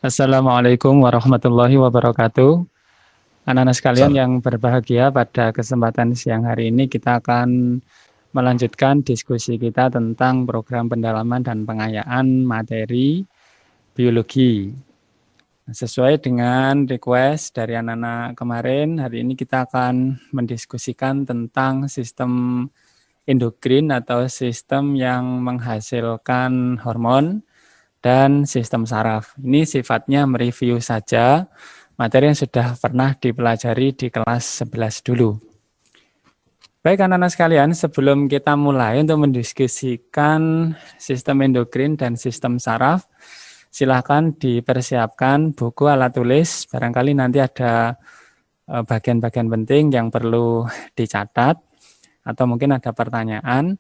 Assalamualaikum warahmatullahi wabarakatuh. Anak-anak sekalian Salam. yang berbahagia, pada kesempatan siang hari ini kita akan melanjutkan diskusi kita tentang program pendalaman dan pengayaan materi biologi. Sesuai dengan request dari anak-anak kemarin, hari ini kita akan mendiskusikan tentang sistem endokrin atau sistem yang menghasilkan hormon dan sistem saraf. Ini sifatnya mereview saja materi yang sudah pernah dipelajari di kelas 11 dulu. Baik anak-anak sekalian, sebelum kita mulai untuk mendiskusikan sistem endokrin dan sistem saraf, silahkan dipersiapkan buku alat tulis, barangkali nanti ada bagian-bagian penting yang perlu dicatat, atau mungkin ada pertanyaan.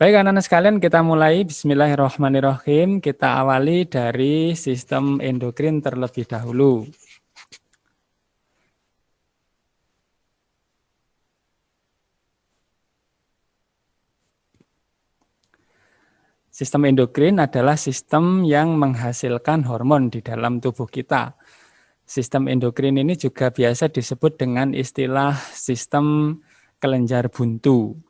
Baik anak-anak sekalian, kita mulai. Bismillahirrahmanirrahim. Kita awali dari sistem endokrin terlebih dahulu. Sistem endokrin adalah sistem yang menghasilkan hormon di dalam tubuh kita. Sistem endokrin ini juga biasa disebut dengan istilah sistem kelenjar buntu.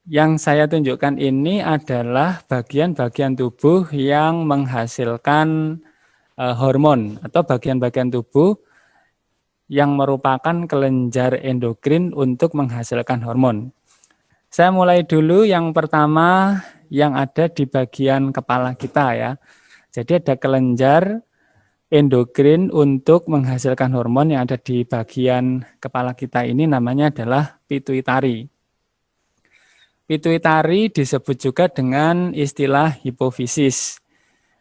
Yang saya tunjukkan ini adalah bagian-bagian tubuh yang menghasilkan hormon atau bagian-bagian tubuh yang merupakan kelenjar endokrin untuk menghasilkan hormon. Saya mulai dulu yang pertama yang ada di bagian kepala kita ya. Jadi ada kelenjar endokrin untuk menghasilkan hormon yang ada di bagian kepala kita ini namanya adalah pituitari. Pituitari disebut juga dengan istilah hipofisis.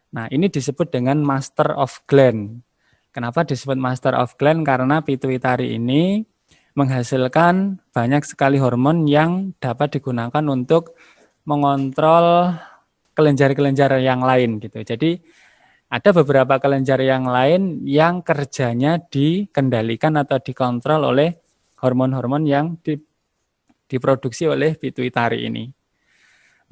Nah, ini disebut dengan master of gland. Kenapa disebut master of gland? Karena pituitari ini menghasilkan banyak sekali hormon yang dapat digunakan untuk mengontrol kelenjar-kelenjar yang lain gitu. Jadi ada beberapa kelenjar yang lain yang kerjanya dikendalikan atau dikontrol oleh hormon-hormon yang diproduksi oleh pituitari ini.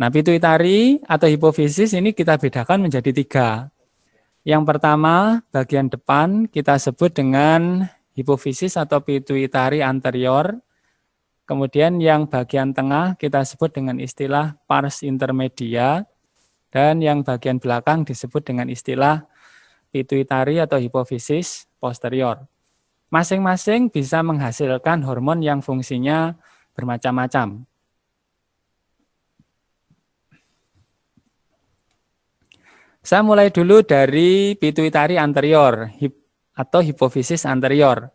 Nah, pituitari atau hipofisis ini kita bedakan menjadi 3. Yang pertama, bagian depan kita sebut dengan hipofisis atau pituitari anterior. Kemudian yang bagian tengah kita sebut dengan istilah pars intermedia. Dan yang bagian belakang disebut dengan istilah pituitari atau hipofisis posterior. Masing-masing bisa menghasilkan hormon yang fungsinya bermacam-macam. Saya mulai dulu dari pituitari anterior atau hipofisis anterior.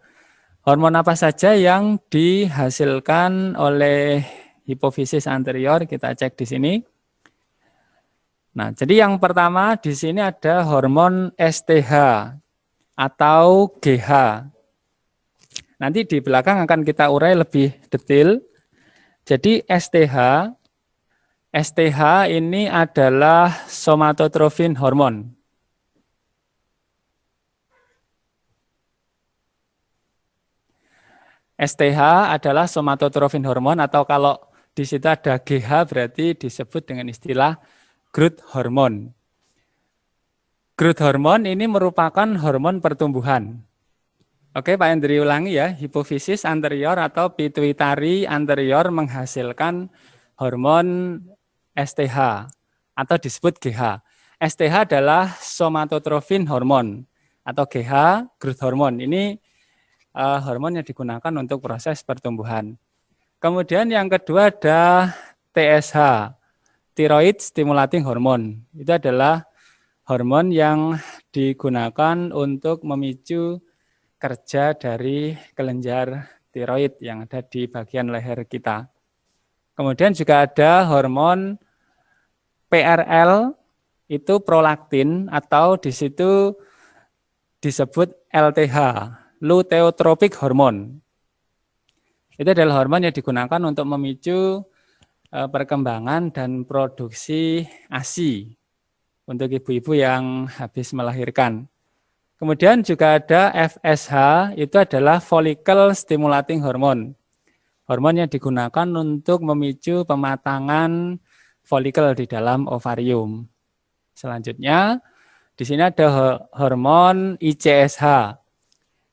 Hormon apa saja yang dihasilkan oleh hipofisis anterior? Kita cek di sini. Nah, jadi yang pertama di sini ada hormon STH atau GH. Nanti di belakang akan kita urai lebih detail. Jadi STH ini adalah somatotrofin hormon. STH adalah somatotrofin hormon atau kalau di situ ada GH berarti disebut dengan istilah growth hormone. Growth hormone ini merupakan hormon pertumbuhan. Oke, Pak Hendri ulangi ya, hipofisis anterior atau pituitari anterior menghasilkan hormon STH atau disebut GH. STH adalah somatotrofin hormon atau GH growth hormone. Ini hormon yang digunakan untuk proses pertumbuhan. Kemudian yang kedua ada TSH, thyroid stimulating hormone. Itu adalah hormon yang digunakan untuk memicu kerja dari kelenjar tiroid yang ada di bagian leher kita. Kemudian juga ada hormon PRL, itu prolaktin atau di situ disebut LTH, luteotropic hormone. Itu adalah hormon yang digunakan untuk memicu perkembangan dan produksi ASI untuk ibu-ibu yang habis melahirkan. Kemudian juga ada FSH, itu adalah follicle stimulating hormone. Hormon yang digunakan untuk memicu pematangan folikel di dalam ovarium. Selanjutnya, Di sini ada hormon ICSH,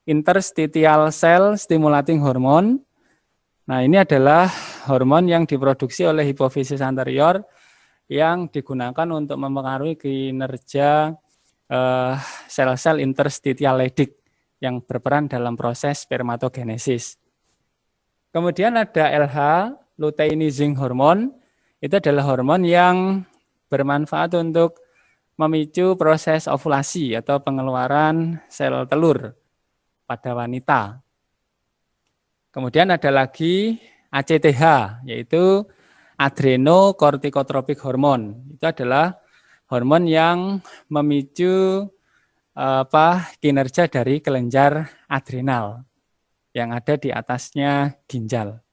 interstitial cell stimulating hormone. Nah, ini adalah hormon yang diproduksi oleh hipofisis anterior yang digunakan untuk mempengaruhi kinerja sel-sel interstitial Leydig yang berperan dalam proses spermatogenesis. Kemudian ada LH, luteinizing hormone. Itu adalah hormon yang bermanfaat untuk memicu proses ovulasi atau pengeluaran sel telur pada wanita. Kemudian ada lagi ACTH, yaitu adrenocorticotropic hormone. Itu adalah hormon yang memicu kinerja dari kelenjar adrenal yang ada di atasnya ginjal.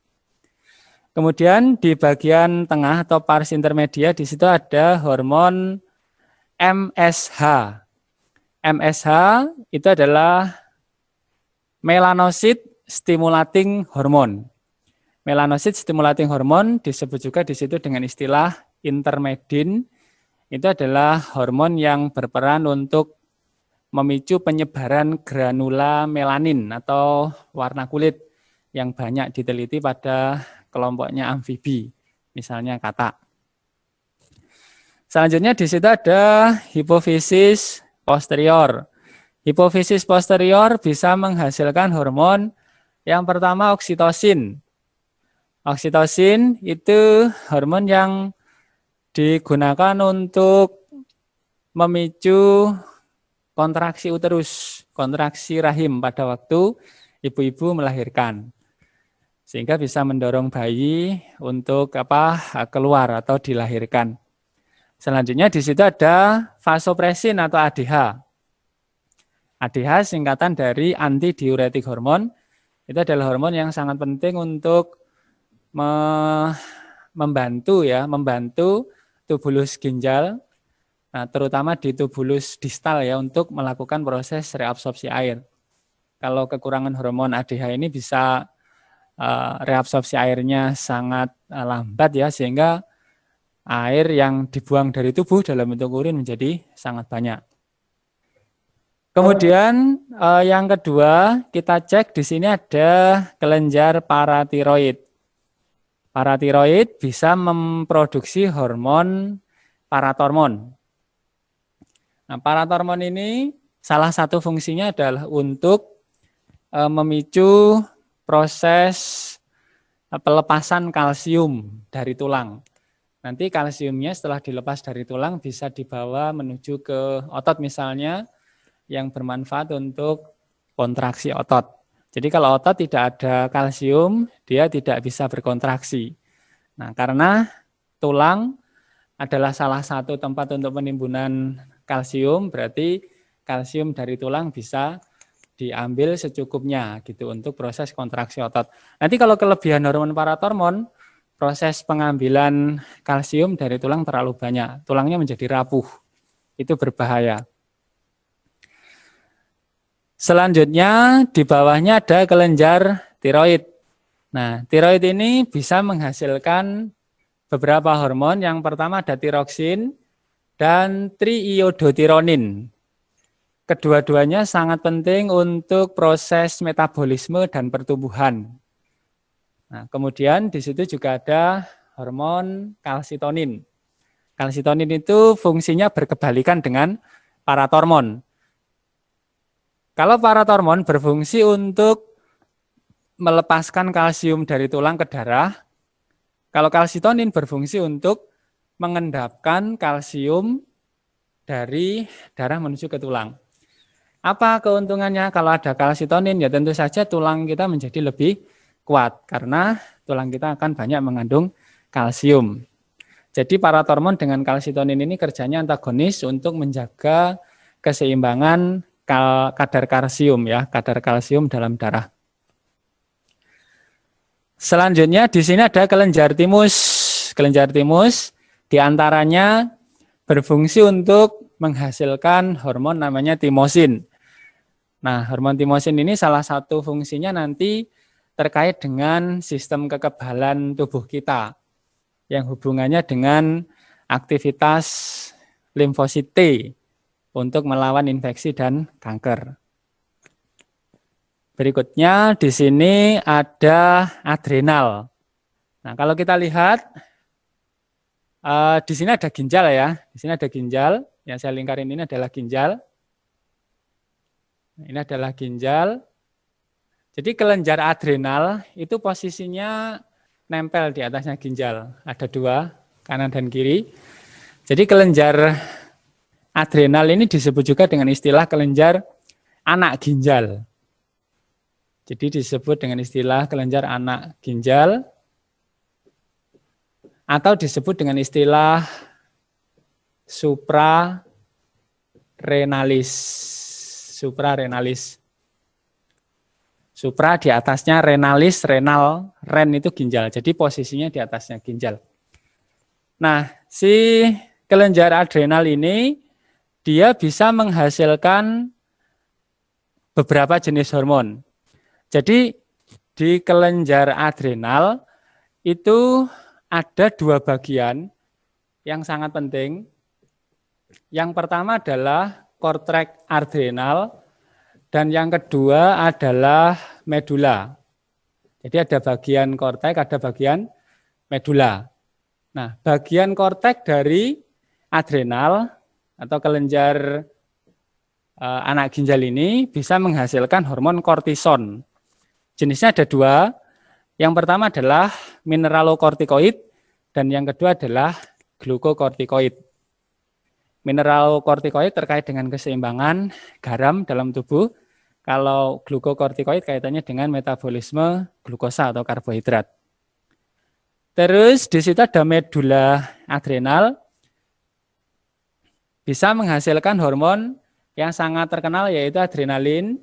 Kemudian di bagian tengah atau pars intermedia di situ ada hormon MSH. MSH itu adalah melanocyte stimulating hormone. Melanocyte stimulating hormone disebut juga di situ dengan istilah intermedin. Itu adalah hormon yang berperan untuk memicu penyebaran granula melanin atau warna kulit yang banyak diteliti pada kelompoknya amfibi, misalnya katak. Selanjutnya di situ ada hipofisis posterior. Hipofisis posterior bisa menghasilkan hormon yang pertama oksitosin. Oksitosin itu hormon yang digunakan untuk memicu kontraksi uterus, kontraksi rahim pada waktu ibu-ibu melahirkan. Sehingga bisa mendorong bayi untuk keluar atau dilahirkan. Selanjutnya di situ ada vasopresin atau ADH. ADH singkatan dari antidiuretik hormon. Itu adalah hormon yang sangat penting untuk membantu tubulus ginjal, nah, terutama di tubulus distal ya, untuk melakukan proses reabsorpsi air. Kalau kekurangan hormon ADH ini bisa reabsorpsi airnya sangat lambat ya, sehingga air yang dibuang dari tubuh dalam bentuk urin menjadi sangat banyak. Kemudian yang kedua kita cek di sini ada kelenjar paratiroid. Paratiroid bisa memproduksi hormon paratormon. Nah, paratormon ini salah satu fungsinya adalah untuk memicu proses pelepasan kalsium dari tulang. Nanti kalsiumnya setelah dilepas dari tulang bisa dibawa menuju ke otot misalnya, yang bermanfaat untuk kontraksi otot. Jadi kalau otot tidak ada kalsium, dia tidak bisa berkontraksi. Nah, karena tulang adalah salah satu tempat untuk penimbunan kalsium, berarti kalsium dari tulang bisa diambil secukupnya gitu untuk proses kontraksi otot. Nanti kalau kelebihan hormon paratormon, proses pengambilan kalsium dari tulang terlalu banyak, tulangnya menjadi rapuh. Itu berbahaya. Selanjutnya di bawahnya ada kelenjar tiroid. Nah, tiroid ini bisa menghasilkan beberapa hormon. Yang pertama ada tiroksin dan triiodotironin. Kedua-duanya sangat penting untuk proses metabolisme dan pertumbuhan. Nah, kemudian di situ juga ada hormon kalsitonin. Kalsitonin itu fungsinya berkebalikan dengan paratormon. Kalau paratormon berfungsi untuk melepaskan kalsium dari tulang ke darah, kalau kalsitonin berfungsi untuk mengendapkan kalsium dari darah menuju ke tulang. Apa keuntungannya kalau ada kalsitonin? Ya tentu saja tulang kita menjadi lebih kuat karena tulang kita akan banyak mengandung kalsium. Jadi paratormon dengan kalsitonin ini kerjanya antagonis untuk menjaga keseimbangan kadar kalsium ya, kadar kalsium dalam darah. Selanjutnya di sini ada kelenjar timus. Kelenjar timus diantaranya berfungsi untuk menghasilkan hormon namanya timosin. Nah, hormon timosin ini salah satu fungsinya nanti terkait dengan sistem kekebalan tubuh kita yang hubungannya dengan aktivitas limfosit T. untuk melawan infeksi dan kanker. Berikutnya di sini ada adrenal. Nah, kalau kita lihat di sini ada ginjal ya. Di sini ada ginjal. Yang saya lingkarin ini adalah ginjal. Ini adalah ginjal. Jadi kelenjar adrenal itu posisinya nempel di atasnya ginjal. Ada dua, kanan dan kiri. Jadi kelenjar adrenal ini disebut juga dengan istilah kelenjar anak ginjal. Jadi disebut dengan istilah kelenjar anak ginjal atau disebut dengan istilah suprarenalis. Suprarenalis. Supra di atasnya renalis, renal, ren itu ginjal. Jadi posisinya di atasnya ginjal. Nah, si kelenjar adrenal ini dia bisa menghasilkan beberapa jenis hormon. Jadi di kelenjar adrenal itu ada dua bagian yang sangat penting. Yang pertama adalah korteks adrenal dan yang kedua adalah medula. Jadi ada bagian korteks, ada bagian medula. Nah, bagian korteks dari adrenal atau kelenjar anak ginjal ini bisa menghasilkan hormon kortison. Jenisnya ada dua. Yang pertama adalah mineralokortikoid dan yang kedua adalah glukokortikoid. Mineralokortikoid terkait dengan keseimbangan garam dalam tubuh. Kalau glukokortikoid kaitannya dengan metabolisme glukosa atau karbohidrat. Terus di situ ada medula adrenal, bisa menghasilkan hormon yang sangat terkenal yaitu adrenalin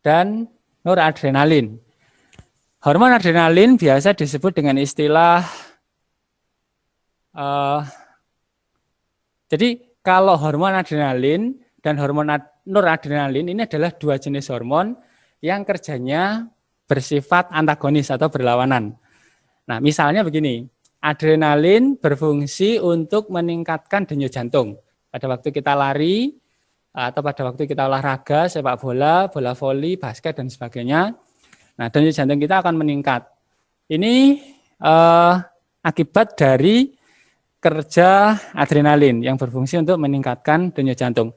dan noradrenalin. Hormon adrenalin biasa disebut dengan istilah, jadi kalau hormon adrenalin dan hormon noradrenalin ini adalah dua jenis hormon yang kerjanya bersifat antagonis atau berlawanan. Nah, misalnya begini, adrenalin berfungsi untuk meningkatkan denyut jantung. Pada waktu kita lari, atau pada waktu kita olahraga, sepak bola, bola voli, basket, dan sebagainya, nah denyut jantung kita akan meningkat. Ini akibat dari kerja adrenalin yang berfungsi untuk meningkatkan denyut jantung.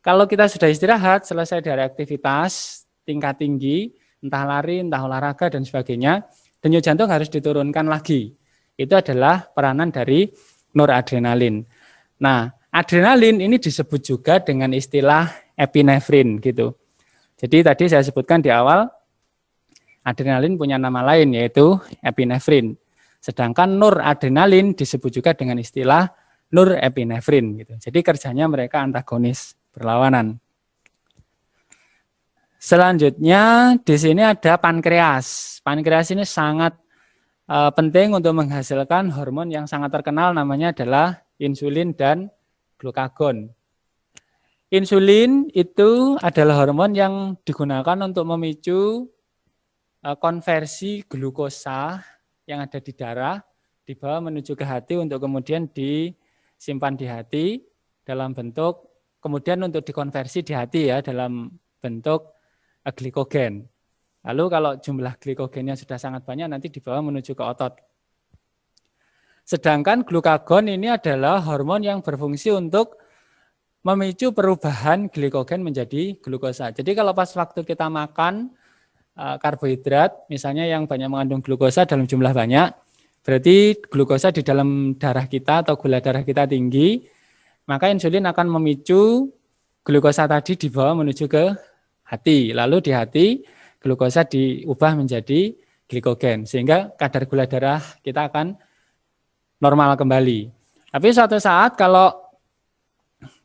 Kalau kita sudah istirahat, selesai dari aktivitas tingkat tinggi, entah lari, entah olahraga, dan sebagainya, denyut jantung harus diturunkan lagi. Itu adalah peranan dari noradrenalin. Nah, adrenalin ini disebut juga dengan istilah epinefrin gitu. Jadi tadi saya sebutkan di awal, adrenalin punya nama lain yaitu epinefrin. Sedangkan noradrenalin disebut juga dengan istilah norepinefrin gitu. Jadi kerjanya mereka antagonis, berlawanan. Selanjutnya di sini ada pankreas. Pankreas ini sangat penting untuk menghasilkan hormon yang sangat terkenal, namanya adalah insulin dan glukagon. Insulin itu adalah hormon yang digunakan untuk memicu konversi glukosa yang ada di darah dibawa menuju ke hati untuk kemudian disimpan di hati dalam bentuk, kemudian untuk dikonversi di hati ya dalam bentuk glikogen. Lalu kalau jumlah glikogennya sudah sangat banyak nanti dibawa menuju ke otot. Sedangkan glukagon ini adalah hormon yang berfungsi untuk memicu perubahan glikogen menjadi glukosa. Jadi kalau pas waktu kita makan karbohidrat, misalnya yang banyak mengandung glukosa dalam jumlah banyak, berarti glukosa di dalam darah kita atau gula darah kita tinggi, maka insulin akan memicu glukosa tadi dibawa menuju ke hati. Lalu di hati glukosa diubah menjadi glikogen, sehingga kadar gula darah kita akan normal kembali. Tapi suatu saat kalau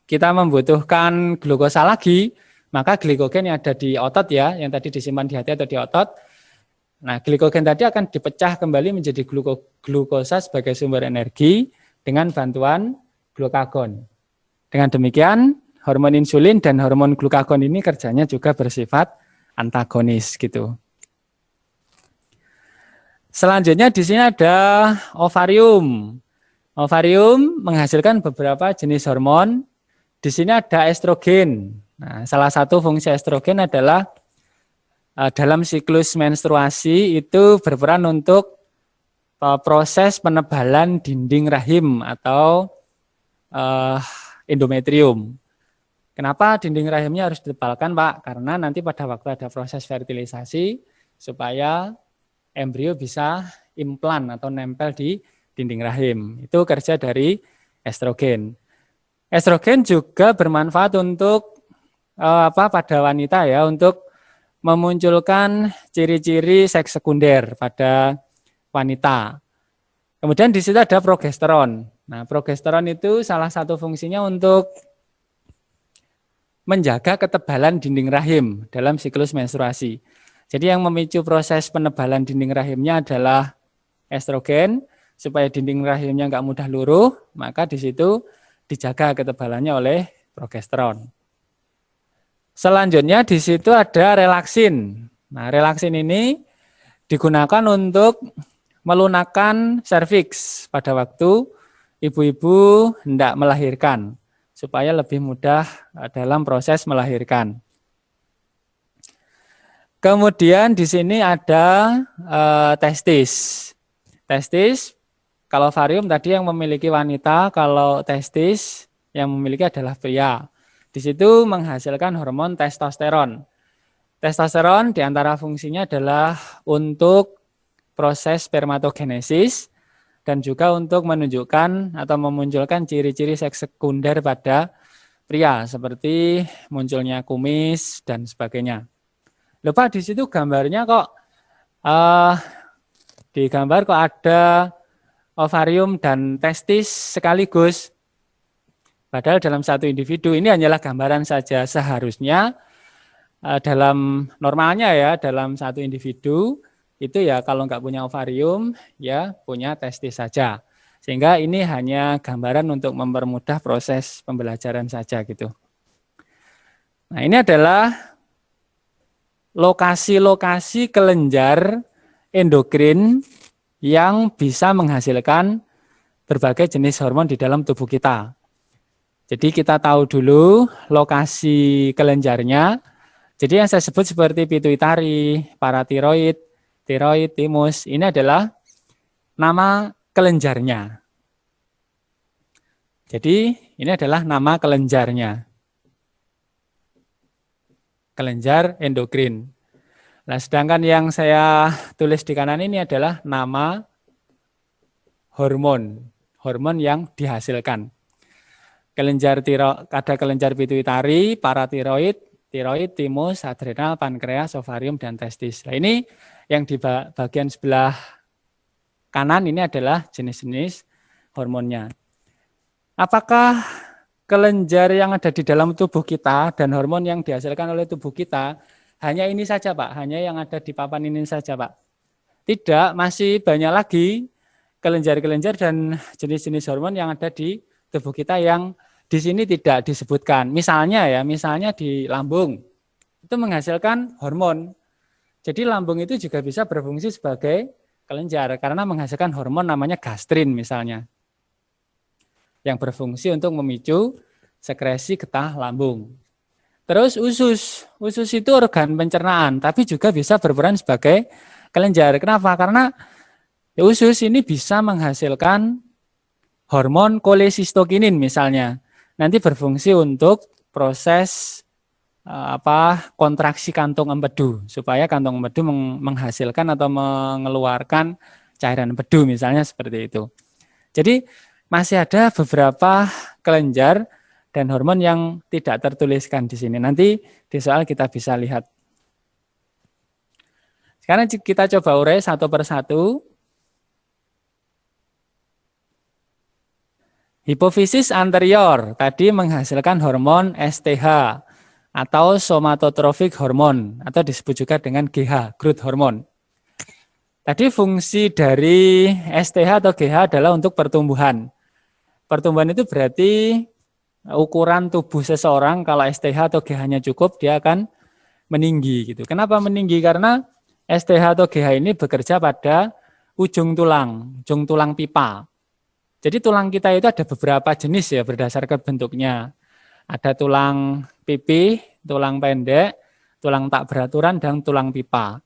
kita membutuhkan glukosa lagi, maka glikogen yang ada di otot ya, yang tadi disimpan di hati atau di otot, nah glikogen tadi akan dipecah kembali menjadi glukosa sebagai sumber energi dengan bantuan glukagon. Dengan demikian, hormon insulin dan hormon glukagon ini kerjanya juga bersifat antagonis gitu. Selanjutnya di sini ada ovarium. Ovarium menghasilkan beberapa jenis hormon Di sini ada estrogen. Nah, salah satu fungsi estrogen adalah dalam siklus menstruasi itu berperan untuk proses penebalan dinding rahim atau endometrium. Kenapa dinding rahimnya harus ditebalkan, Pak? Karena nanti pada waktu ada proses fertilisasi supaya embrio bisa implan atau nempel di dinding rahim. Itu kerja dari estrogen. Estrogen juga bermanfaat untuk pada wanita ya, untuk memunculkan ciri-ciri seks sekunder pada wanita. Kemudian di situ ada progesteron. Nah, progesteron itu salah satu fungsinya untuk menjaga ketebalan dinding rahim dalam siklus menstruasi. Jadi yang memicu proses penebalan dinding rahimnya adalah estrogen, supaya dinding rahimnya nggak mudah luruh, maka di situ dijaga ketebalannya oleh progesteron. Selanjutnya di situ ada relaksin. Nah, relaksin ini digunakan untuk melunakkan serviks pada waktu ibu-ibu hendak melahirkan, supaya lebih mudah dalam proses melahirkan. Kemudian di sini ada testis. Testis, kalau ovarium tadi yang memiliki wanita, kalau testis yang memiliki adalah pria. Di situ menghasilkan hormon testosteron. Testosteron diantara fungsinya adalah untuk proses spermatogenesis dan juga untuk menunjukkan atau memunculkan ciri-ciri seks sekunder pada pria seperti munculnya kumis dan sebagainya. Lupa di situ gambarnya kok di gambar kok ada ovarium dan testis sekaligus. Padahal dalam satu individu ini hanyalah gambaran saja. Seharusnya dalam normalnya ya, dalam satu individu itu ya kalau nggak punya ovarium ya punya testis saja. Sehingga ini hanya gambaran untuk mempermudah proses pembelajaran saja gitu. Nah, ini adalah lokasi-lokasi kelenjar endokrin yang bisa menghasilkan berbagai jenis hormon di dalam tubuh kita. Jadi kita tahu dulu lokasi kelenjarnya. Jadi yang saya sebut seperti pituitari, paratiroid, tiroid, timus, ini adalah nama kelenjarnya. Jadi ini adalah nama kelenjarnya. Kelenjar endokrin. Nah, sedangkan yang saya tulis di kanan ini adalah nama hormon yang dihasilkan. Ada kelenjar pituitari, paratiroid, tiroid, timus, adrenal, pankreas, ovarium, dan testis. Nah, ini yang di bagian sebelah kanan ini adalah jenis-jenis hormonnya. Apakah kelenjar yang ada di dalam tubuh kita dan hormon yang dihasilkan oleh tubuh kita hanya ini saja, Pak? Hanya yang ada di papan ini saja, Pak? Tidak, masih banyak lagi kelenjar-kelenjar dan jenis-jenis hormon yang ada di tubuh kita yang di sini tidak disebutkan. Misalnya di lambung itu menghasilkan hormon. Jadi lambung itu juga bisa berfungsi sebagai kelenjar karena menghasilkan hormon namanya gastrin misalnya, yang berfungsi untuk memicu sekresi getah lambung. Terus usus itu organ pencernaan, tapi juga bisa berperan sebagai kelenjar. Kenapa? Karena usus ini bisa menghasilkan hormon kolecisstokinin misalnya. Nanti berfungsi untuk proses kontraksi kantong empedu, supaya kantong empedu menghasilkan atau mengeluarkan cairan empedu misalnya seperti itu. Jadi masih ada beberapa kelenjar dan hormon yang tidak tertuliskan di sini. Nanti di soal kita bisa lihat. Sekarang kita coba urai satu persatu. Hipofisis anterior tadi menghasilkan hormon STH atau somatotrophic hormone atau disebut juga dengan GH, growth hormone. Tadi fungsi dari STH atau GH adalah untuk pertumbuhan. Pertumbuhan itu berarti ukuran tubuh seseorang kalau STH atau GH-nya cukup dia akan meninggi gitu. Kenapa meninggi? Karena STH atau GH ini bekerja pada ujung tulang pipa. Jadi tulang kita itu ada beberapa jenis ya berdasarkan bentuknya. Ada tulang pipi, tulang pendek, tulang tak beraturan, dan tulang pipa.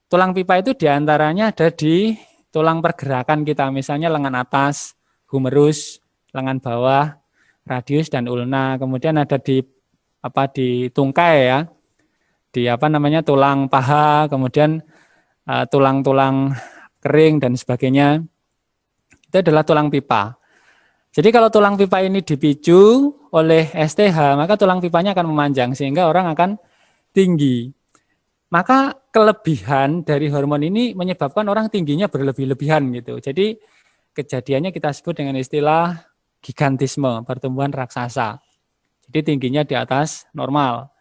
Tulang pipa itu diantaranya ada di tulang pergerakan kita, misalnya lengan atas, humerus, lengan bawah, radius, dan ulna. Kemudian ada di tungkai ya, di tulang paha, kemudian tulang-tulang kering dan sebagainya. Itu adalah tulang pipa. Jadi kalau tulang pipa ini dipicu oleh STH, maka tulang pipanya akan memanjang sehingga orang akan tinggi. Maka kelebihan dari hormon ini menyebabkan orang tingginya berlebih-lebihan gitu. Jadi kejadiannya kita sebut dengan istilah gigantisme, pertumbuhan raksasa. Jadi tingginya di atas normal.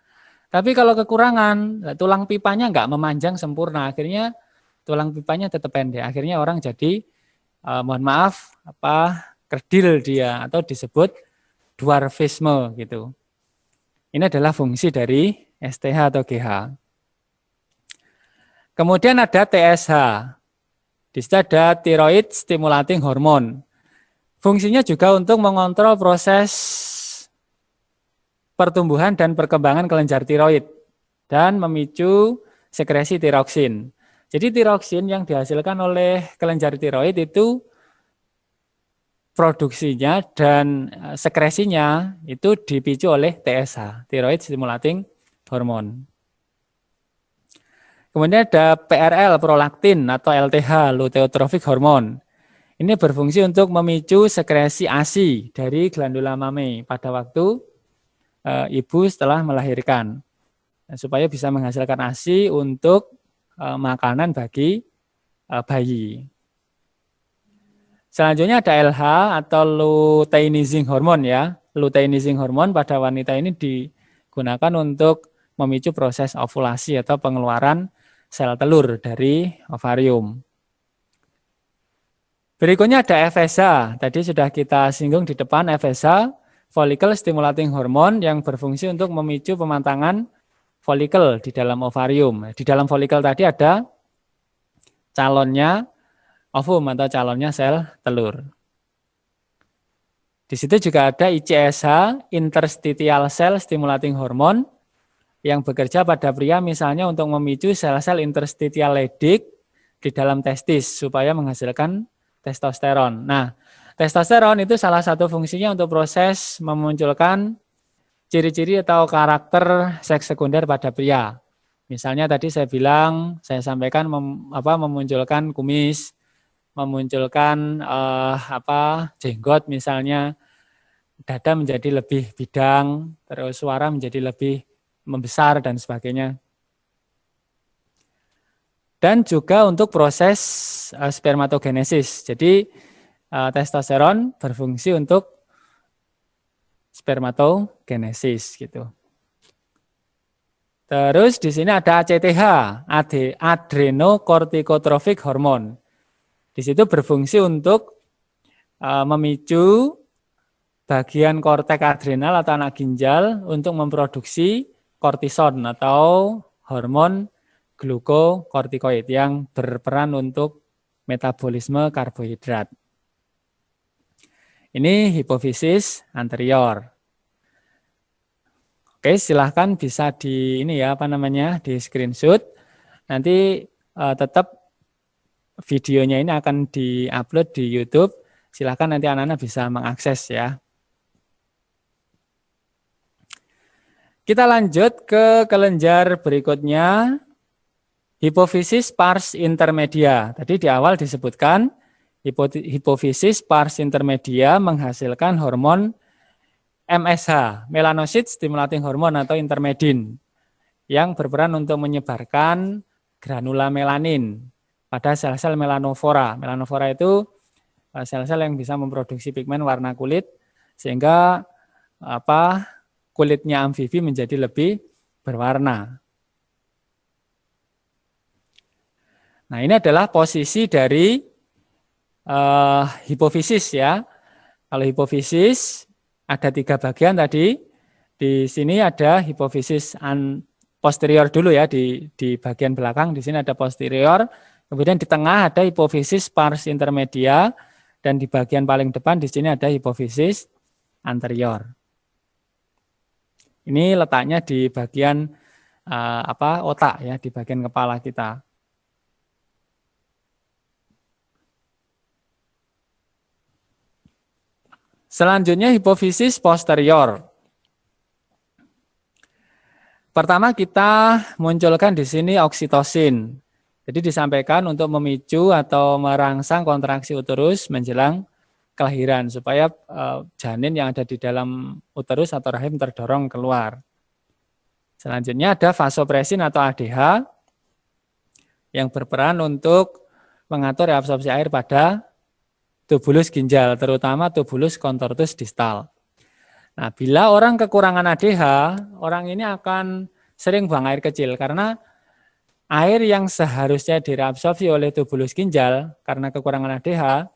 Tapi kalau kekurangan, tulang pipanya enggak memanjang sempurna, akhirnya tulang pipanya tetap pendek. Akhirnya orang jadi kerdil dia atau disebut dwarfisme gitu. Ini adalah fungsi dari STH atau GH. Kemudian ada TSH. Di situ ada thyroid stimulating hormone. Fungsinya juga untuk mengontrol proses pertumbuhan dan perkembangan kelenjar tiroid dan memicu sekresi tiroksin. Jadi tiroksin yang dihasilkan oleh kelenjar tiroid itu produksinya dan sekresinya itu dipicu oleh TSH, thyroid stimulating hormone. Kemudian ada PRL, prolaktin atau LTH, luteotrophic hormone. Ini berfungsi untuk memicu sekresi ASI dari glandula mame pada waktu ibu setelah melahirkan. Supaya bisa menghasilkan ASI untuk makanan bagi bayi. Selanjutnya ada LH atau luteinizing hormone ya. Luteinizing hormone pada wanita ini digunakan untuk memicu proses ovulasi atau pengeluaran sel telur dari ovarium. Berikutnya ada FSH. Tadi sudah kita singgung di depan FSH, follicle stimulating hormone yang berfungsi untuk memicu pematangan folikel di dalam ovarium. Di dalam folikel tadi ada calonnya ovum atau calonnya sel telur. Di situ juga ada ICSH, interstitial cell stimulating hormone, yang bekerja pada pria misalnya untuk memicu sel-sel interstitial Leydig di dalam testis supaya menghasilkan testosteron. Nah, testosteron itu salah satu fungsinya untuk proses memunculkan ciri-ciri atau karakter seks sekunder pada pria. Misalnya tadi saya sampaikan memunculkan kumis, memunculkan jenggot misalnya, dada menjadi lebih bidang, terus suara menjadi lebih membesar dan sebagainya. Dan juga untuk proses spermatogenesis. Jadi testosteron berfungsi untuk spermatogenesis gitu. Terus di sini ada ACTH, adrenocorticotropic hormone. Di situ berfungsi untuk memicu bagian korteks adrenal atau anak ginjal untuk memproduksi kortison atau hormon glukokortikoid yang berperan untuk metabolisme karbohidrat. Ini hipofisis anterior. Oke, silahkan bisa di di screenshot. Nanti tetap videonya ini akan diupload di YouTube. Silahkan nanti anak-anak bisa mengakses ya. Kita lanjut ke kelenjar berikutnya, hipofisis pars intermedia. Tadi di awal disebutkan hipofisis pars intermedia menghasilkan hormon MSH, melanocyte stimulating hormone atau intermedin, yang berperan untuk menyebarkan granula melanin pada sel-sel melanofora. Melanofora itu sel-sel yang bisa memproduksi pigmen warna kulit sehingga kulitnya amfibi menjadi lebih berwarna. Nah, ini adalah posisi dari hipofisis ya. Kalau hipofisis ada 3 bagian tadi. Di sini ada hipofisis posterior dulu ya, di bagian belakang. Di sini ada posterior. Kemudian di tengah ada hipofisis pars intermedia. Dan di bagian paling depan di sini ada hipofisis anterior. Ini letaknya di bagian otak ya, di bagian kepala kita. Selanjutnya hipofisis posterior. Pertama kita munculkan di sini oksitosin. Jadi disampaikan untuk memicu atau merangsang kontraksi uterus menjelang kelahiran supaya janin yang ada di dalam uterus atau rahim terdorong keluar. Selanjutnya ada vasopresin atau ADH yang berperan untuk mengatur reabsorpsi air pada tubulus ginjal, terutama tubulus contortus distal. Nah, bila orang kekurangan ADH, orang ini akan sering buang air kecil karena air yang seharusnya direabsorpsi oleh tubulus ginjal karena kekurangan ADH,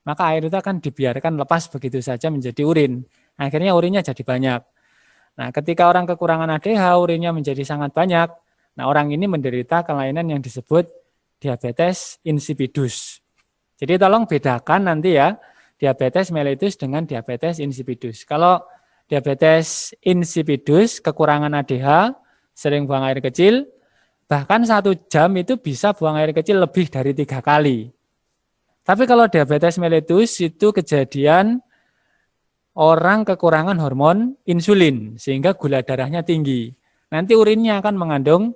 maka air itu akan dibiarkan lepas begitu saja menjadi urin. Akhirnya urinnya jadi banyak. Nah, ketika orang kekurangan ADH, urinnya menjadi sangat banyak. Nah, orang ini menderita kelainan yang disebut diabetes insipidus. Jadi tolong bedakan nanti ya, diabetes mellitus dengan diabetes insipidus. Kalau diabetes insipidus, kekurangan ADH, sering buang air kecil, bahkan 1 jam itu bisa buang air kecil lebih dari 3 kali. Tapi kalau diabetes mellitus itu kejadian orang kekurangan hormon insulin, sehingga gula darahnya tinggi. Nanti urinnya akan mengandung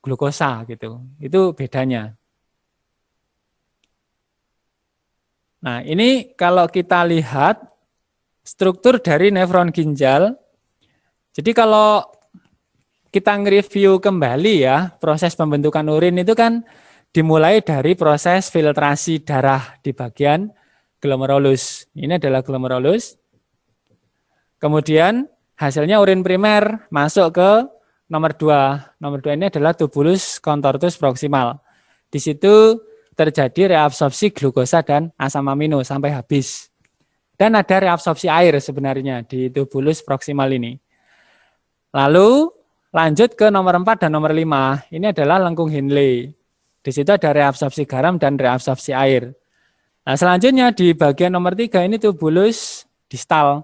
glukosa gitu. Itu bedanya. Nah, ini kalau kita lihat struktur dari nefron ginjal. Jadi kalau kita nge-review kembali ya, proses pembentukan urin itu kan dimulai dari proses filtrasi darah di bagian glomerulus. Ini adalah glomerulus. Kemudian hasilnya urin primer masuk ke nomor 2. Nomor 2 ini adalah tubulus contortus proximal. Di situ terjadi reabsorpsi glukosa dan asam amino sampai habis. Dan ada reabsorpsi air sebenarnya di tubulus proximal ini. Lalu lanjut ke nomor 4 dan nomor 5. Ini adalah lengkung Henle. Di situ ada reabsorpsi garam dan reabsorpsi air. Nah, selanjutnya di bagian nomor 3 ini tubulus distal.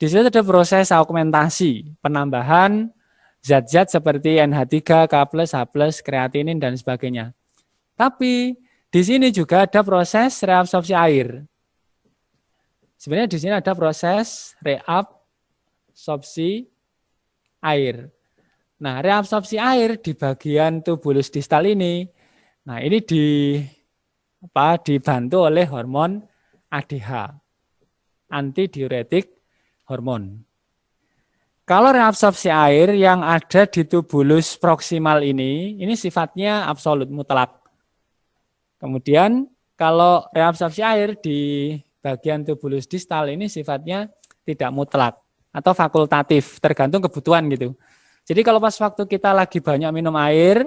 Di situ ada proses augmentasi, penambahan zat-zat seperti NH3, K+, H+, kreatinin dan sebagainya. Tapi di sini juga ada proses reabsorpsi air. Sebenarnya di sini ada proses reabsorpsi air. Nah, reabsorpsi air di bagian tubulus distal ini, nah ini dibantu oleh hormon ADH, antidiuretik hormon. Kalau reabsorpsi air yang ada di tubulus proksimal ini sifatnya absolut mutlak. Kemudian kalau reabsorpsi air di bagian tubulus distal ini sifatnya tidak mutlak atau fakultatif, tergantung kebutuhan gitu. Jadi kalau pas waktu kita lagi banyak minum air,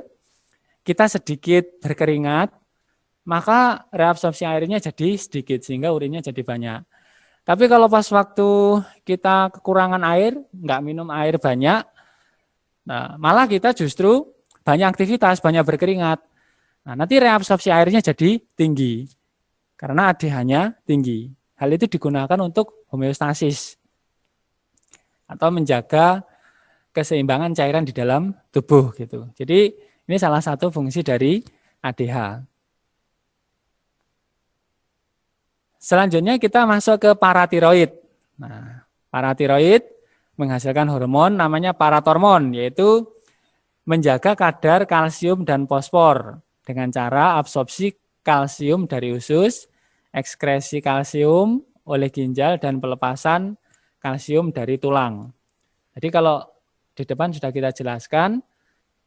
kita sedikit berkeringat, maka reabsorpsi airnya jadi sedikit sehingga urinnya jadi banyak. Tapi kalau pas waktu kita kekurangan air, nggak minum air banyak, nah malah kita justru banyak aktivitas, banyak berkeringat. Nah, nanti reabsorpsi airnya jadi tinggi karena ADH-nya tinggi. Hal itu digunakan untuk homeostasis atau menjaga keseimbangan cairan di dalam tubuh gitu. Jadi ini salah satu fungsi dari ADH. Selanjutnya kita masuk ke paratiroid. Nah, paratiroid menghasilkan hormon namanya paratormon, yaitu menjaga kadar kalsium dan fosfor dengan cara absorpsi kalsium dari usus, ekskresi kalsium oleh ginjal, dan pelepasan kalsium dari tulang. Jadi kalau di depan sudah kita jelaskan,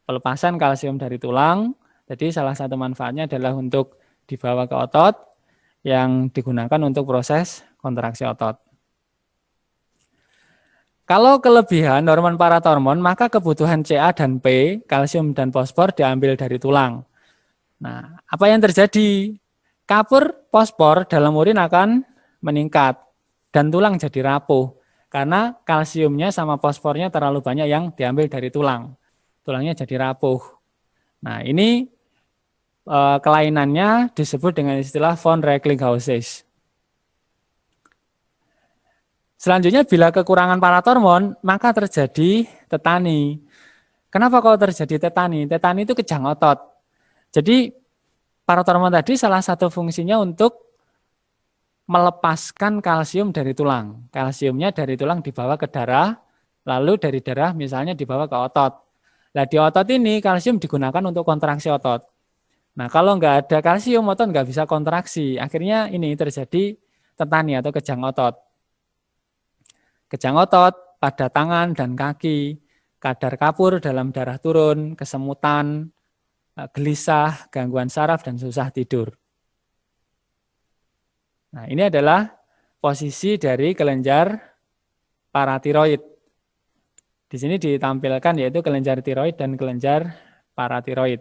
pelepasan kalsium dari tulang, jadi salah satu manfaatnya adalah untuk dibawa ke otot yang digunakan untuk proses kontraksi otot. Kalau kelebihan hormon paratormon, maka kebutuhan Ca dan P, kalsium dan fosfor diambil dari tulang. Nah, apa yang terjadi? Kapur fosfor dalam urin akan meningkat dan tulang jadi rapuh karena kalsiumnya sama fosfornya terlalu banyak yang diambil dari tulang. Tulangnya jadi rapuh. Nah, ini kelainannya disebut dengan istilah von Recklinghausen. Selanjutnya bila kekurangan paratormon, maka terjadi tetani. Kenapa kalau terjadi tetani? Tetani itu kejang otot. Jadi paratormon tadi salah satu fungsinya untuk melepaskan kalsium dari tulang. Kalsiumnya dari tulang dibawa ke darah, lalu dari darah misalnya dibawa ke otot. Nah di otot ini kalsium digunakan untuk kontraksi otot. Nah kalau nggak ada kalsium, otot nggak bisa kontraksi. Akhirnya ini terjadi tetani atau kejang otot. Kejang otot pada tangan dan kaki, kadar kapur dalam darah turun, kesemutan, gelisah, gangguan saraf, dan susah tidur. Nah, ini adalah posisi dari kelenjar paratiroid. Di sini ditampilkan yaitu kelenjar tiroid dan kelenjar paratiroid.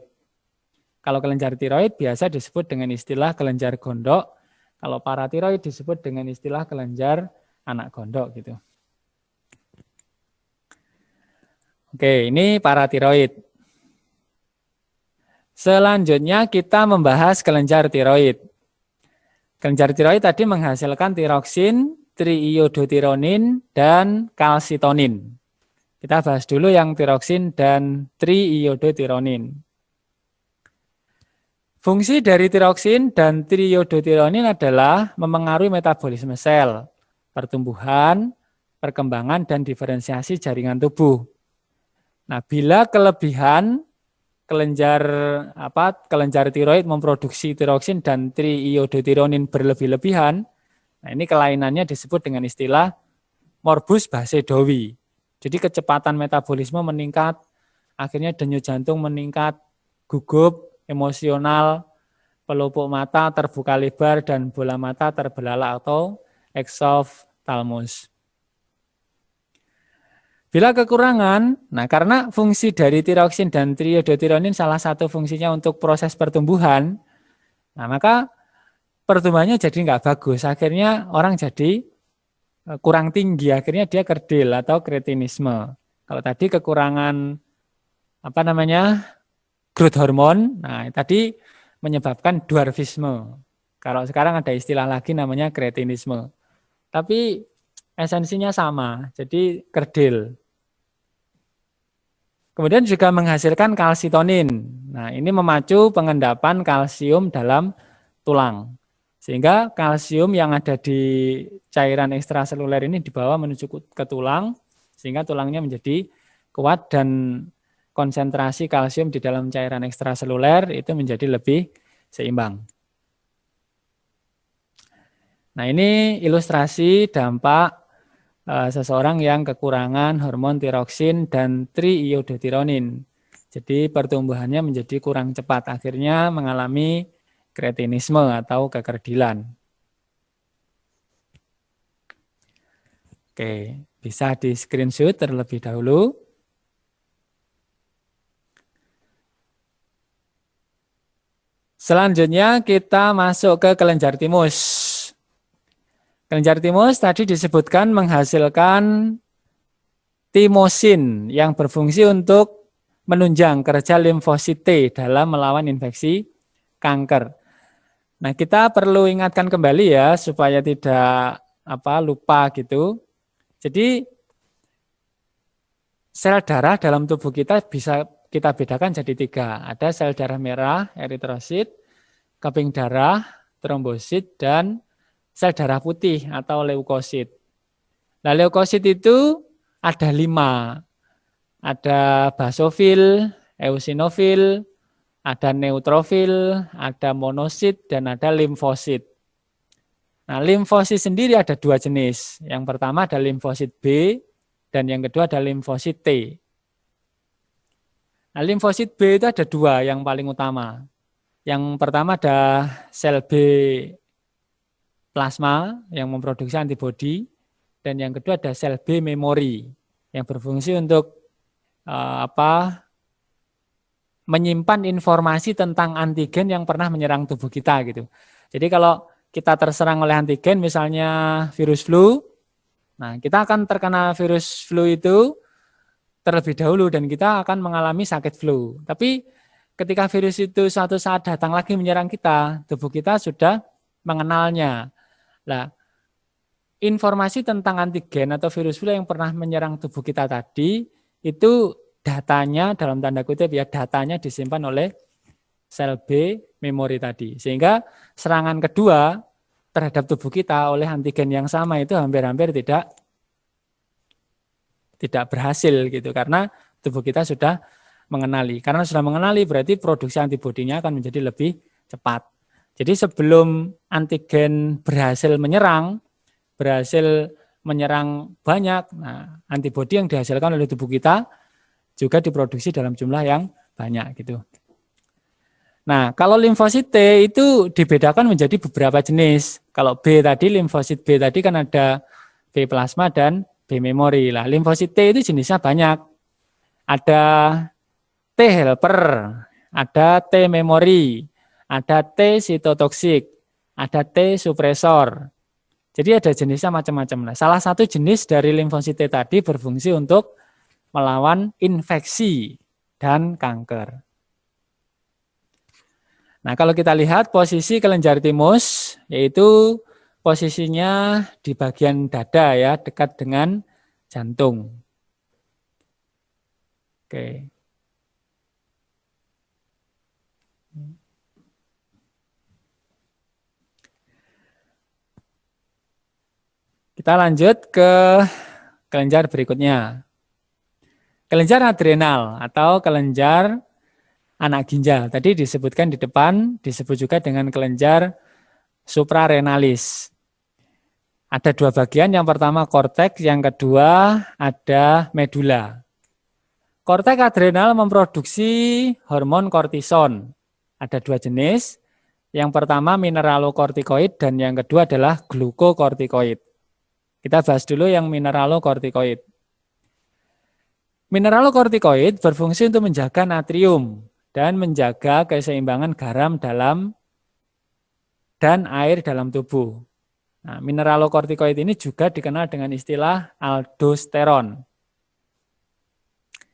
Kalau kelenjar tiroid biasa disebut dengan istilah kelenjar gondok, kalau paratiroid disebut dengan istilah kelenjar anak gondok gitu. Oke, ini paratiroid. Selanjutnya kita membahas kelenjar tiroid. Kelenjar tiroid tadi menghasilkan tiroksin, triiodotironin, dan kalsitonin. Kita bahas dulu yang tiroksin dan triiodotironin. Fungsi dari tiroksin dan triiodotironin adalah memengaruhi metabolisme sel, pertumbuhan, perkembangan, dan diferensiasi jaringan tubuh. Nah, bila kelebihan kelenjar tiroid memproduksi tiroksin dan triiodotironin berlebih-lebihan, nah ini kelainannya disebut dengan istilah morbus Basedowi. Jadi kecepatan metabolisme meningkat, akhirnya denyut jantung meningkat, gugup, emosional, pelupuk mata terbuka lebar, dan bola mata terbelalak atau exophthalmos. Bila kekurangan, nah karena fungsi dari tiroksin dan triiodotironin salah satu fungsinya untuk proses pertumbuhan, nah maka pertumbuhannya jadi nggak bagus. Akhirnya orang jadi kurang tinggi, akhirnya dia kerdil atau kretinisme. Kalau tadi kekurangan growth hormone, nah tadi menyebabkan dwarfisme. Kalau sekarang ada istilah lagi namanya kretinisme. Tapi esensinya sama, jadi kerdil. Kemudian juga menghasilkan kalsitonin. Nah, ini memacu pengendapan kalsium dalam tulang. Sehingga kalsium yang ada di cairan ekstraseluler ini dibawa menuju ke tulang, sehingga tulangnya menjadi kuat dan konsentrasi kalsium di dalam cairan ekstraseluler itu menjadi lebih seimbang. Nah, ini ilustrasi dampak seseorang yang kekurangan hormon tiroksin dan triiodotironin. Jadi pertumbuhannya menjadi kurang cepat, akhirnya mengalami kretinisme atau kekerdilan. Oke, bisa di screenshot terlebih dahulu. Selanjutnya kita masuk ke kelenjar timus. Kelenjar timus tadi disebutkan menghasilkan timosin yang berfungsi untuk menunjang kerja limfosit T dalam melawan infeksi kanker. Nah, kita perlu ingatkan kembali ya supaya tidak lupa gitu. Jadi sel darah dalam tubuh kita bisa kita bedakan jadi 3. Ada sel darah merah, eritrosit, keping darah, trombosit, dan sel darah putih atau leukosit. Nah, leukosit itu ada 5. Ada basofil, eosinofil, ada neutrofil, ada monosit, dan ada limfosit. Nah, limfosit sendiri ada 2 jenis. Yang pertama ada limfosit B, dan yang kedua ada limfosit T. Nah, limfosit B itu ada 2 yang paling utama. Yang pertama ada sel B plasma yang memproduksi antibodi, dan yang kedua ada sel B memori yang berfungsi untuk menyimpan informasi tentang antigen yang pernah menyerang tubuh kita gitu. Jadi kalau kita terserang oleh antigen misalnya virus flu, nah kita akan terkena virus flu itu terlebih dahulu dan kita akan mengalami sakit flu. Tapi ketika virus itu suatu saat datang lagi menyerang kita, tubuh kita sudah mengenalnya. Nah, informasi tentang antigen atau virus flu yang pernah menyerang tubuh kita tadi, itu datanya dalam tanda kutip ya, datanya disimpan oleh sel B memori tadi. Sehingga serangan kedua terhadap tubuh kita oleh antigen yang sama itu hampir-hampir tidak berhasil gitu, karena tubuh kita sudah mengenali. Karena sudah mengenali berarti produksi antibodinya akan menjadi lebih cepat. Jadi sebelum antigen berhasil menyerang banyak, nah antibodi yang dihasilkan oleh tubuh kita juga diproduksi dalam jumlah yang banyak gitu. Nah, kalau limfosit T itu dibedakan menjadi beberapa jenis. Kalau B tadi, limfosit B tadi kan ada B plasma dan B memori. Lah, limfosit T itu jenisnya banyak. Ada T helper, ada T memori, ada T sitotoksik, ada T supresor. Jadi ada jenisnya macam-macam. Nah, salah satu jenis dari limfosit T tadi berfungsi untuk melawan infeksi dan kanker. Nah, kalau kita lihat posisi kelenjar timus, yaitu posisinya di bagian dada ya, dekat dengan jantung. Oke. Kita lanjut ke kelenjar berikutnya. Kelenjar adrenal atau kelenjar anak ginjal. Tadi disebutkan di depan, disebut juga dengan kelenjar suprarenalis. Ada dua bagian, yang pertama korteks, yang kedua ada medula. Korteks adrenal memproduksi hormon kortison. Ada dua jenis. Yang pertama mineralokortikoid dan yang kedua adalah glukokortikoid. Kita bahas dulu yang mineralokortikoid. Mineralokortikoid berfungsi untuk menjaga natrium dan menjaga keseimbangan garam dan air dalam tubuh. Nah, mineralokortikoid ini juga dikenal dengan istilah aldosteron.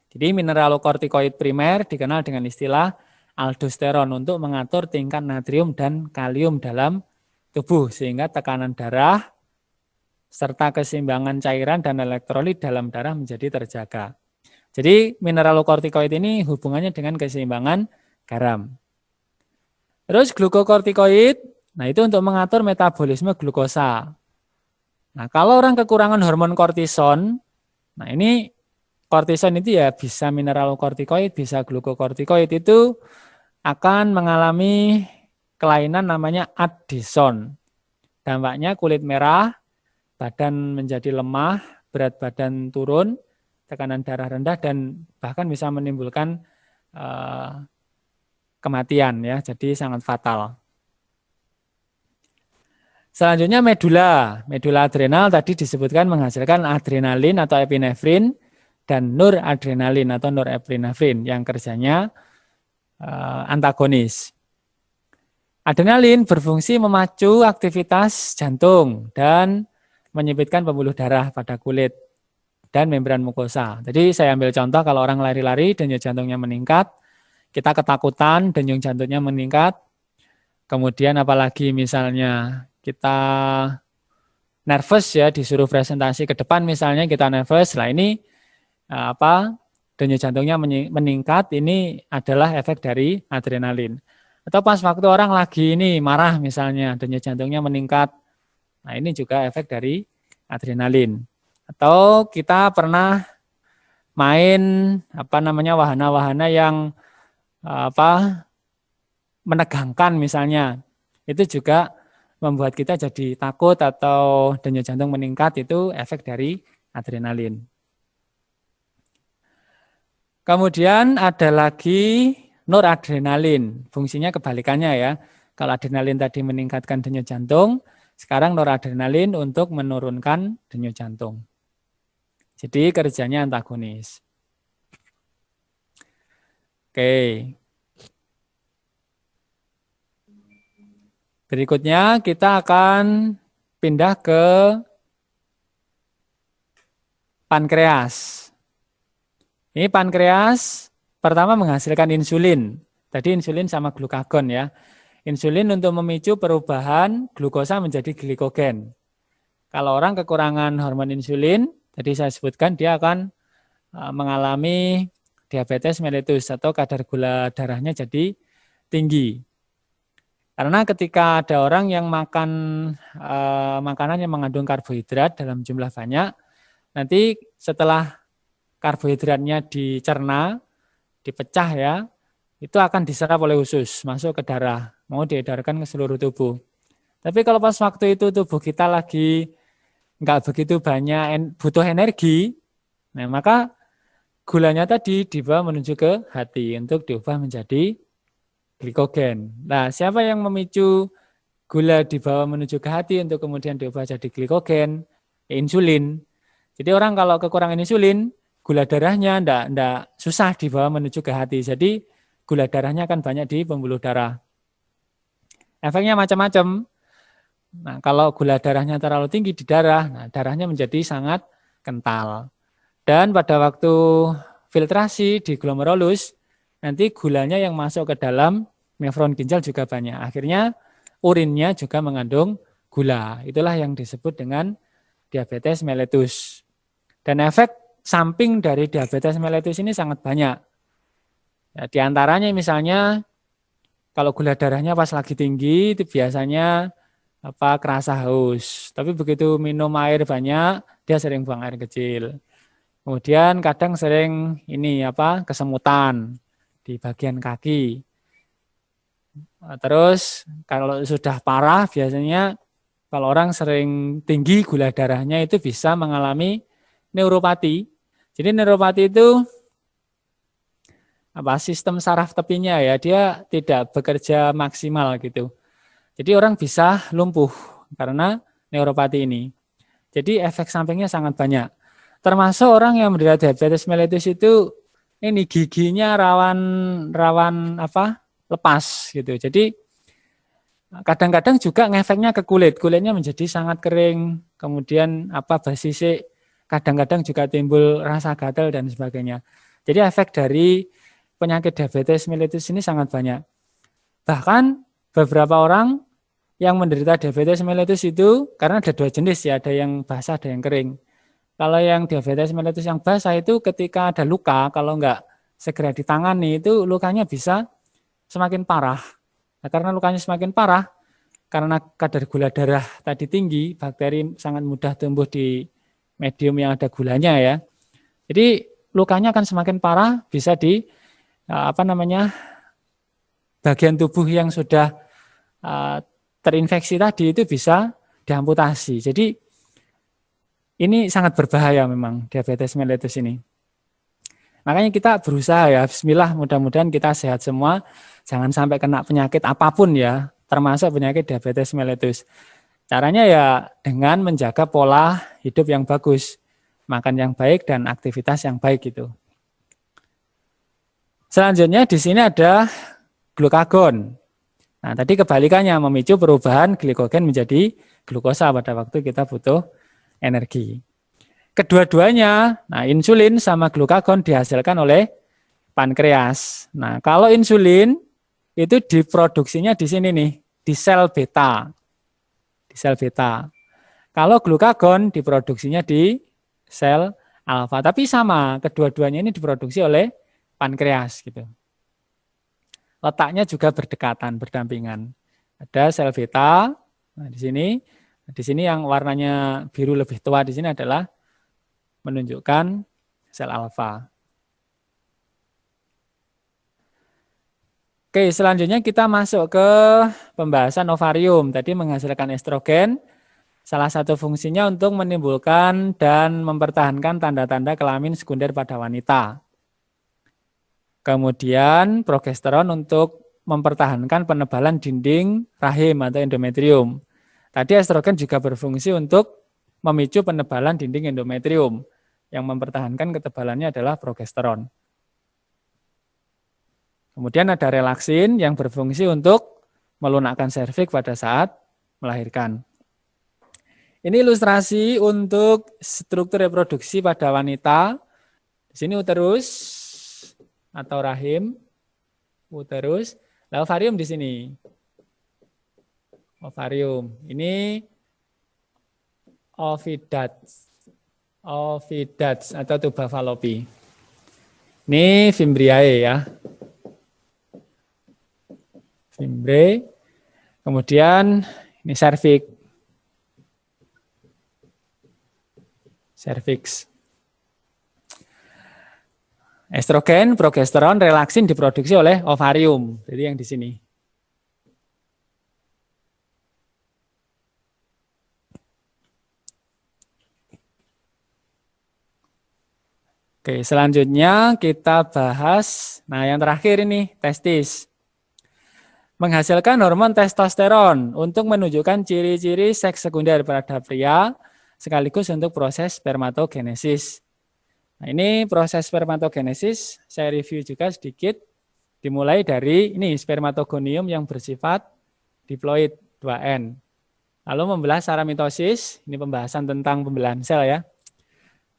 Jadi mineralokortikoid primer dikenal dengan istilah aldosteron untuk mengatur tingkat natrium dan kalium dalam tubuh sehingga tekanan darah serta keseimbangan cairan dan elektrolit dalam darah menjadi terjaga. Jadi mineralokortikoid ini hubungannya dengan keseimbangan garam. Terus glukokortikoid, nah itu untuk mengatur metabolisme glukosa. Nah kalau orang kekurangan hormon kortison, nah ini kortison itu ya bisa mineralokortikoid, bisa glukokortikoid, itu akan mengalami kelainan namanya addison. Dampaknya kulit merah, badan menjadi lemah, berat badan turun, tekanan darah rendah, dan bahkan bisa menimbulkan kematian ya, jadi sangat fatal. Selanjutnya medula. Medula adrenal tadi disebutkan menghasilkan adrenalin atau epinefrin dan noradrenalin atau norepinefrin yang kerjanya antagonis. Adrenalin berfungsi memacu aktivitas jantung dan menyempitkan pembuluh darah pada kulit dan membran mukosa. Jadi saya ambil contoh kalau orang lari-lari denyut jantungnya meningkat, kita ketakutan, denyut jantungnya meningkat. Kemudian apalagi misalnya kita nervous ya, disuruh presentasi ke depan misalnya kita nervous, lah ini denyut jantungnya meningkat, ini adalah efek dari adrenalin. Atau pas waktu orang lagi ini marah misalnya, denyut jantungnya meningkat, nah ini juga efek dari adrenalin. Atau kita pernah main wahana-wahana yang menegangkan misalnya, itu juga membuat kita jadi takut atau denyut jantung meningkat, itu efek dari adrenalin. Kemudian ada lagi noradrenalin, fungsinya kebalikannya ya. Kalau adrenalin tadi meningkatkan denyut jantung, sekarang noradrenalin untuk menurunkan denyut jantung. Jadi kerjanya antagonis. Oke. Berikutnya kita akan pindah ke pankreas. Ini pankreas pertama menghasilkan insulin. Tadi insulin sama glukagon ya. Insulin untuk memicu perubahan glukosa menjadi glikogen. Kalau orang kekurangan hormon insulin, tadi saya sebutkan dia akan mengalami diabetes mellitus atau kadar gula darahnya jadi tinggi. Karena ketika ada orang yang makan makanan yang mengandung karbohidrat dalam jumlah banyak, nanti setelah karbohidratnya dicerna, dipecah ya, itu akan diserap oleh usus, masuk ke darah, mau diedarkan ke seluruh tubuh. Tapi kalau pas waktu itu tubuh kita lagi nggak begitu banyak butuh energi, nah maka gulanya tadi dibawa menuju ke hati untuk diubah menjadi glikogen. Nah, siapa yang memicu gula dibawa menuju ke hati untuk kemudian diubah jadi glikogen? Insulin. Jadi orang kalau kekurangan insulin, gula darahnya enggak susah dibawa menuju ke hati. Jadi gula darahnya akan banyak di pembuluh darah. Efeknya macam-macam. Nah, kalau gula darahnya terlalu tinggi di darah, nah darahnya menjadi sangat kental. Dan pada waktu filtrasi di glomerulus, nanti gulanya yang masuk ke dalam nefron ginjal juga banyak. Akhirnya urinnya juga mengandung gula. Itulah yang disebut dengan diabetes mellitus. Dan efek samping dari diabetes mellitus ini sangat banyak. Ya, di antaranya misalnya kalau gula darahnya pas lagi tinggi itu biasanya kerasa haus. Tapi begitu minum air banyak, dia sering buang air kecil. Kemudian kadang sering kesemutan di bagian kaki. Terus kalau sudah parah biasanya kalau orang sering tinggi gula darahnya itu bisa mengalami neuropati. Jadi neuropati itu sistem saraf tepinya ya, dia tidak bekerja maksimal gitu. Jadi orang bisa lumpuh karena neuropati ini. Jadi efek sampingnya sangat banyak. Termasuk orang yang menderita diabetes mellitus itu ini giginya rawan lepas gitu. Jadi kadang-kadang juga ngefeknya ke kulit. Kulitnya menjadi sangat kering, kemudian basisik, kadang-kadang juga timbul rasa gatal dan sebagainya. Jadi efek dari penyakit diabetes mellitus ini sangat banyak. Bahkan beberapa orang yang menderita diabetes mellitus itu karena ada dua jenis ya, ada yang basah, ada yang kering. Kalau yang diabetes mellitus yang basah itu ketika ada luka, kalau enggak segera ditangani itu lukanya bisa semakin parah. Nah, karena lukanya semakin parah, karena kadar gula darah tadi tinggi, bakteri sangat mudah tumbuh di medium yang ada gulanya ya. Jadi lukanya akan semakin parah, bisa di bagian tubuh yang sudah terinfeksi tadi itu bisa diamputasi. Jadi ini sangat berbahaya memang diabetes mellitus ini. Makanya kita berusaha ya, bismillah mudah-mudahan kita sehat semua, jangan sampai kena penyakit apapun ya, termasuk penyakit diabetes mellitus. Caranya ya dengan menjaga pola hidup yang bagus, makan yang baik dan aktivitas yang baik gitu. Selanjutnya di sini ada glukagon. Nah, tadi kebalikannya memicu perubahan glikogen menjadi glukosa pada waktu kita butuh energi. Kedua-duanya, nah insulin sama glukagon dihasilkan oleh pankreas. Nah, kalau insulin itu diproduksinya di sini nih, di sel beta. Di sel beta. Kalau glukagon diproduksinya di sel alfa. Tapi sama, kedua-duanya ini diproduksi oleh pankreas gitu. Letaknya juga berdekatan, berdampingan. Ada sel beta, nah di sini yang warnanya biru lebih tua di sini adalah menunjukkan sel alfa. Oke, selanjutnya kita masuk ke pembahasan ovarium. Tadi menghasilkan estrogen, salah satu fungsinya untuk menimbulkan dan mempertahankan tanda-tanda kelamin sekunder pada wanita. Kemudian progesteron untuk mempertahankan penebalan dinding rahim atau endometrium. Tadi estrogen juga berfungsi untuk memicu penebalan dinding endometrium. Yang mempertahankan ketebalannya adalah progesteron. Kemudian ada relaksin yang berfungsi untuk melunakkan serviks pada saat melahirkan. Ini ilustrasi untuk struktur reproduksi pada wanita. Di sini uterus atau rahim, uterus, lalu ovarium di sini. Ovarium. Ini Ovidats atau tuba falopi. Ini Fimbriae ya. Fimbre. Kemudian ini cervix. Estrogen, progesteron, relaksin diproduksi oleh ovarium. Jadi yang di sini. Oke, selanjutnya kita bahas, nah yang terakhir ini, testis. Menghasilkan hormon testosteron untuk menunjukkan ciri-ciri seks sekunder pada pria, sekaligus untuk proses spermatogenesis. Nah ini proses spermatogenesis, saya review juga sedikit, dimulai dari ini spermatogonium yang bersifat diploid 2N. Lalu membelah secara mitosis, ini pembahasan tentang pembelahan sel ya.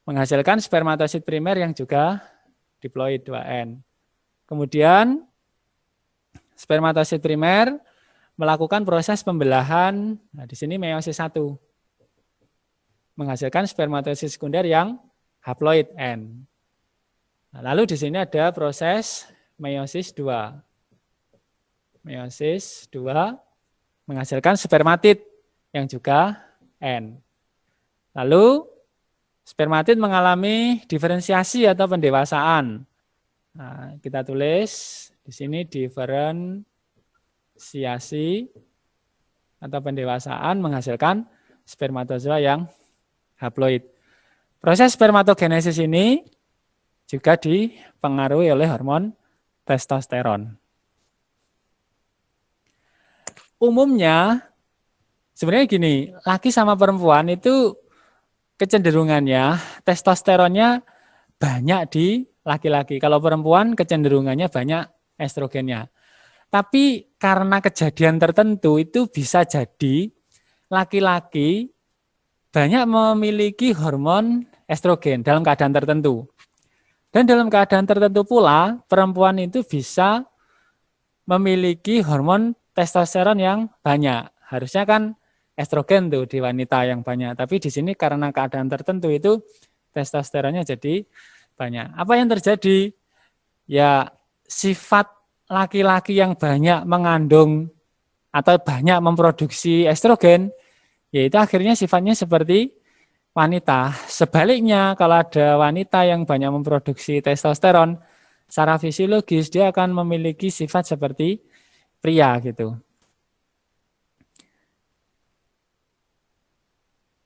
Menghasilkan spermatosit primer yang juga diploid 2N. Kemudian spermatosit primer melakukan proses pembelahan, nah di sini meiosis 1. Menghasilkan spermatosit sekunder yang haploid N. Nah, lalu di sini ada proses meiosis 2. Meiosis 2 menghasilkan spermatid yang juga N. Lalu spermatid mengalami diferensiasi atau pendewasaan. Nah, kita tulis di sini diferensiasi atau pendewasaan menghasilkan spermatozoa yang haploid. Proses spermatogenesis ini juga dipengaruhi oleh hormon testosteron. Umumnya sebenarnya gini, laki sama perempuan itu kecenderungannya testosteronnya banyak di laki-laki. Kalau perempuan kecenderungannya banyak estrogennya. Tapi karena kejadian tertentu itu bisa jadi laki-laki banyak memiliki hormon estrogen dalam keadaan tertentu. Dan dalam keadaan tertentu pula perempuan itu bisa memiliki hormon testosteron yang banyak. Harusnya kan estrogen tuh di wanita yang banyak, tapi di sini karena keadaan tertentu itu testosteronnya jadi banyak. Apa yang terjadi? Ya sifat laki-laki yang banyak mengandung atau banyak memproduksi estrogen, yaitu akhirnya sifatnya seperti wanita. Sebaliknya kalau ada wanita yang banyak memproduksi testosteron, secara fisiologis dia akan memiliki sifat seperti pria gitu.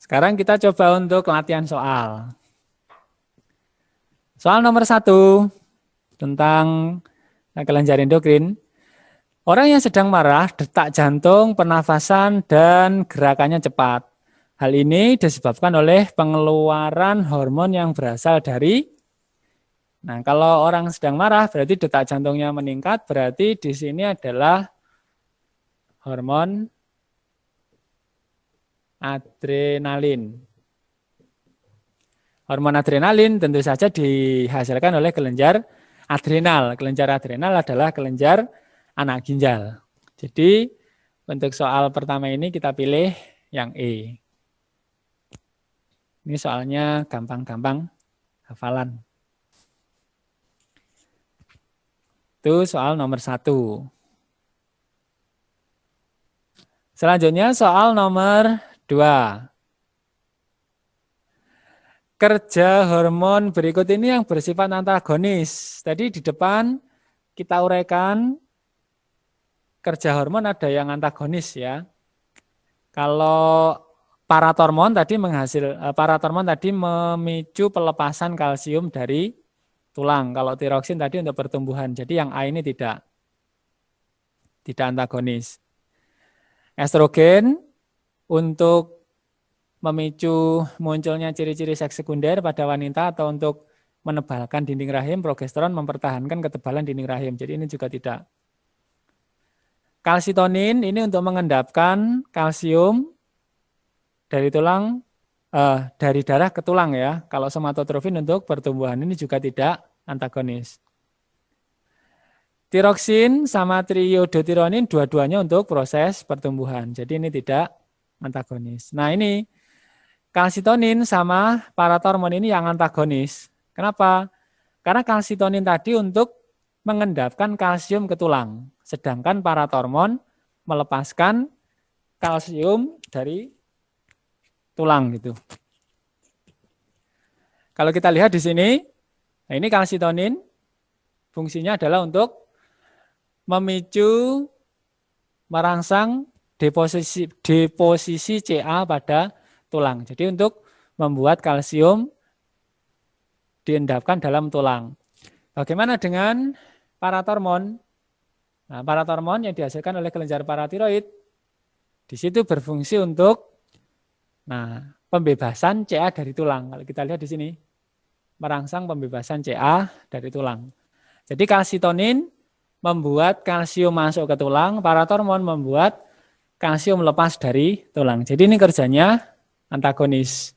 Sekarang kita coba untuk latihan soal. Soal nomor 1 tentang kelenjar endokrin. Orang yang sedang marah, detak jantung, pernafasan, dan gerakannya cepat. Hal ini disebabkan oleh pengeluaran hormon yang berasal dari, nah kalau orang sedang marah berarti detak jantungnya meningkat, berarti di sini adalah hormon adrenalin. Hormon adrenalin tentu saja dihasilkan oleh kelenjar adrenal. Kelenjar adrenal adalah kelenjar anak ginjal. Jadi untuk soal pertama ini kita pilih yang E. Ini soalnya gampang-gampang hafalan. Itu soal nomor 1. Selanjutnya soal nomor 2. Kerja hormon berikut ini yang bersifat antagonis. Tadi di depan kita uraikan kerja hormon ada yang antagonis ya. Kalau paratormon tadi memicu pelepasan kalsium dari tulang. Kalau tiroksin tadi untuk pertumbuhan. Jadi yang A ini tidak antagonis. Estrogen untuk memicu munculnya ciri-ciri seks sekunder pada wanita atau untuk menebalkan dinding rahim, progesteron mempertahankan ketebalan dinding rahim. Jadi ini juga tidak. Kalsitonin ini untuk mengendapkan kalsium dari tulang, dari darah ke tulang ya. Kalau somatotrofin untuk pertumbuhan ini juga tidak antagonis. Tiroksin sama triiodotironin dua-duanya untuk proses pertumbuhan. Jadi ini tidak antagonis. Nah ini kalsitonin sama paratormon ini yang antagonis. Kenapa? Karena kalsitonin tadi untuk mengendapkan kalsium ke tulang, sedangkan paratormon melepaskan kalsium dari tulang gitu. Kalau kita lihat di sini, nah ini kalsitonin fungsinya adalah untuk memicu merangsang deposisi Ca pada tulang. Jadi untuk membuat kalsium diendapkan dalam tulang. Bagaimana dengan paratormon? Nah, paratormon yang dihasilkan oleh kelenjar paratiroid di situ berfungsi untuk pembebasan Ca dari tulang. Kalau kita lihat di sini, merangsang pembebasan Ca dari tulang. Jadi kalsitonin membuat kalsium masuk ke tulang, paratormon membuat kalsium lepas dari tulang. Jadi ini kerjanya antagonis.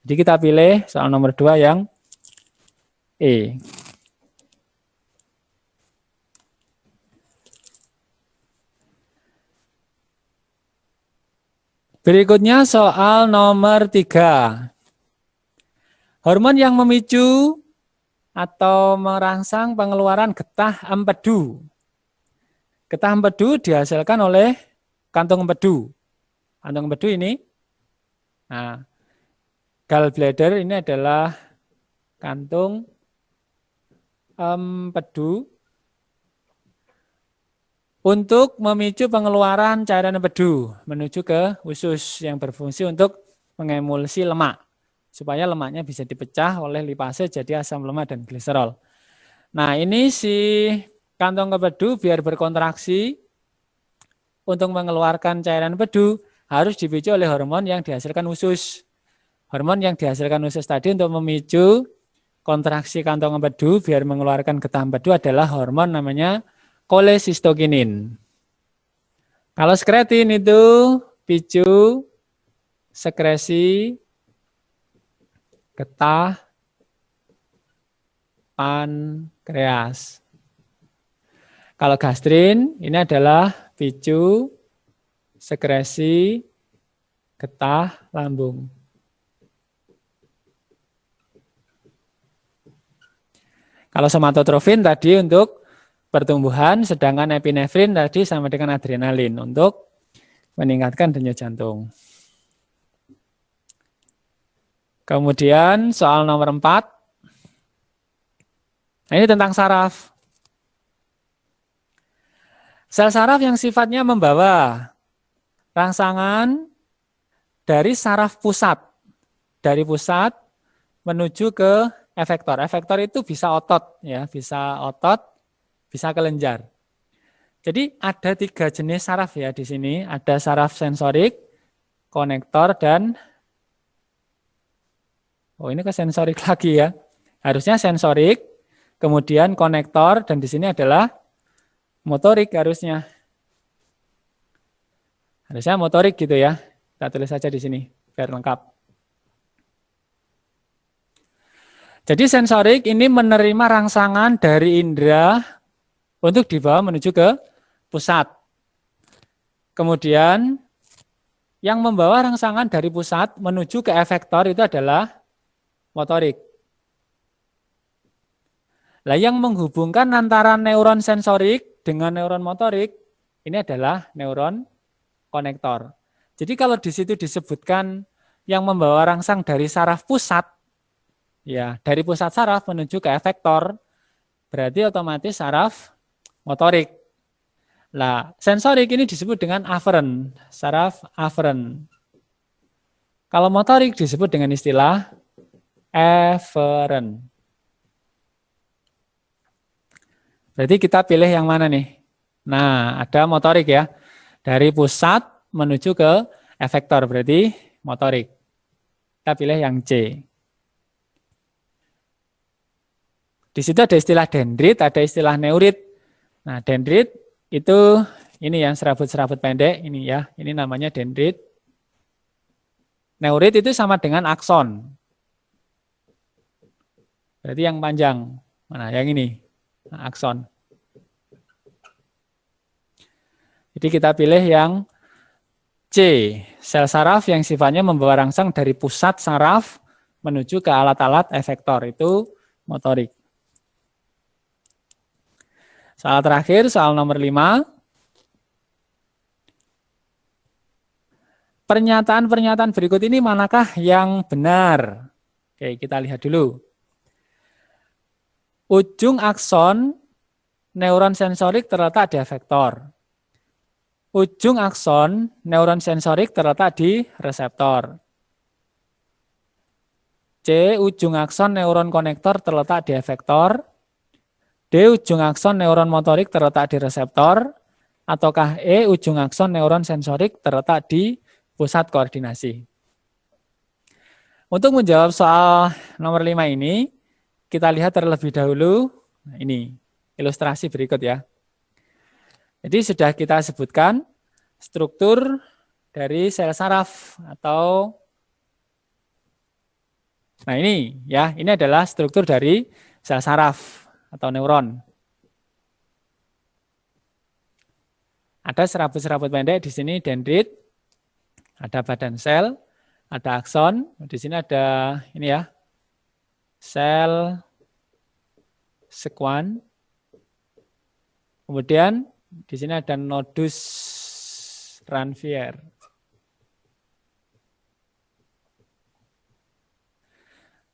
Jadi kita pilih soal nomor 2 yang E. Berikutnya soal nomor 3. Hormon yang memicu atau merangsang pengeluaran getah empedu. Getah empedu dihasilkan oleh kantung empedu. Kantung empedu ini, gallbladder ini adalah kantung empedu untuk memicu pengeluaran cairan empedu menuju ke usus yang berfungsi untuk mengemulsi lemak supaya lemaknya bisa dipecah oleh lipase jadi asam lemak dan gliserol. Nah, ini si kantong empedu biar berkontraksi untuk mengeluarkan cairan empedu harus dipicu oleh hormon yang dihasilkan usus. Hormon yang dihasilkan usus tadi untuk memicu kontraksi kantong empedu biar mengeluarkan getah empedu adalah hormon namanya kolesistokinin. Kalau skretin itu picu sekresi getah pankreas. Kalau gastrin ini adalah picu sekresi getah lambung. Kalau somatotrofin tadi untuk pertumbuhan, sedangkan epinefrin tadi sama dengan adrenalin untuk meningkatkan denyut jantung. Kemudian soal nomor 4. Nah, ini tentang saraf. Sel saraf yang sifatnya membawa rangsangan dari saraf pusat. Dari pusat menuju ke efektor. Efektor itu bisa otot, ya, bisa otot, bisa kelenjar. Jadi ada 3 jenis saraf ya di sini. Ada saraf sensorik, konektor, dan ini ke sensorik lagi ya. Harusnya sensorik, kemudian konektor, dan di sini adalah motorik harusnya. Harusnya motorik gitu ya. Kita tulis saja di sini biar lengkap. Jadi sensorik ini menerima rangsangan dari indera untuk dibawa menuju ke pusat. Kemudian yang membawa rangsangan dari pusat menuju ke efektor itu adalah motorik. Nah, yang menghubungkan antara neuron sensorik dengan neuron motorik ini adalah neuron konektor. Jadi kalau di situ disebutkan yang membawa rangsang dari saraf pusat, ya dari pusat saraf menuju ke efektor, berarti otomatis saraf motorik. Nah, sensorik ini disebut dengan aferen, saraf aferen. Kalau motorik disebut dengan istilah eferen. Berarti kita pilih yang mana nih? Nah, ada motorik ya. Dari pusat menuju ke efektor, berarti motorik. Kita pilih yang C. Di situ ada istilah dendrit, ada istilah neurit. Nah, dendrit itu ini yang serabut-serabut pendek ini ya. Ini namanya dendrit. Neurit itu sama dengan akson. Berarti yang panjang. Mana? Yang ini. Nah, akson. Jadi kita pilih yang C. Sel saraf yang sifatnya membawa rangsang dari pusat saraf menuju ke alat-alat efektor, itu motorik. Soal terakhir, soal nomor 5. Pernyataan-pernyataan berikut ini manakah yang benar? Oke, kita lihat dulu. Ujung akson neuron sensorik terletak di efektor. Ujung akson neuron sensorik terletak di reseptor. C. Ujung akson neuron konektor terletak di efektor. D. Ujung akson neuron motorik terletak di reseptor. Ataukah E. Ujung akson neuron sensorik terletak di pusat koordinasi. Untuk menjawab soal nomor 5 ini, kita lihat terlebih dahulu, ini ilustrasi berikut ya. Jadi sudah kita sebutkan struktur dari sel saraf atau, nah ini ya, ini adalah struktur dari sel saraf atau neuron. Ada serabut-serabut pendek di sini dendrit, ada badan sel, ada akson, di sini ada ini ya, sel sekuan. Kemudian di sini ada nodus Ranvier.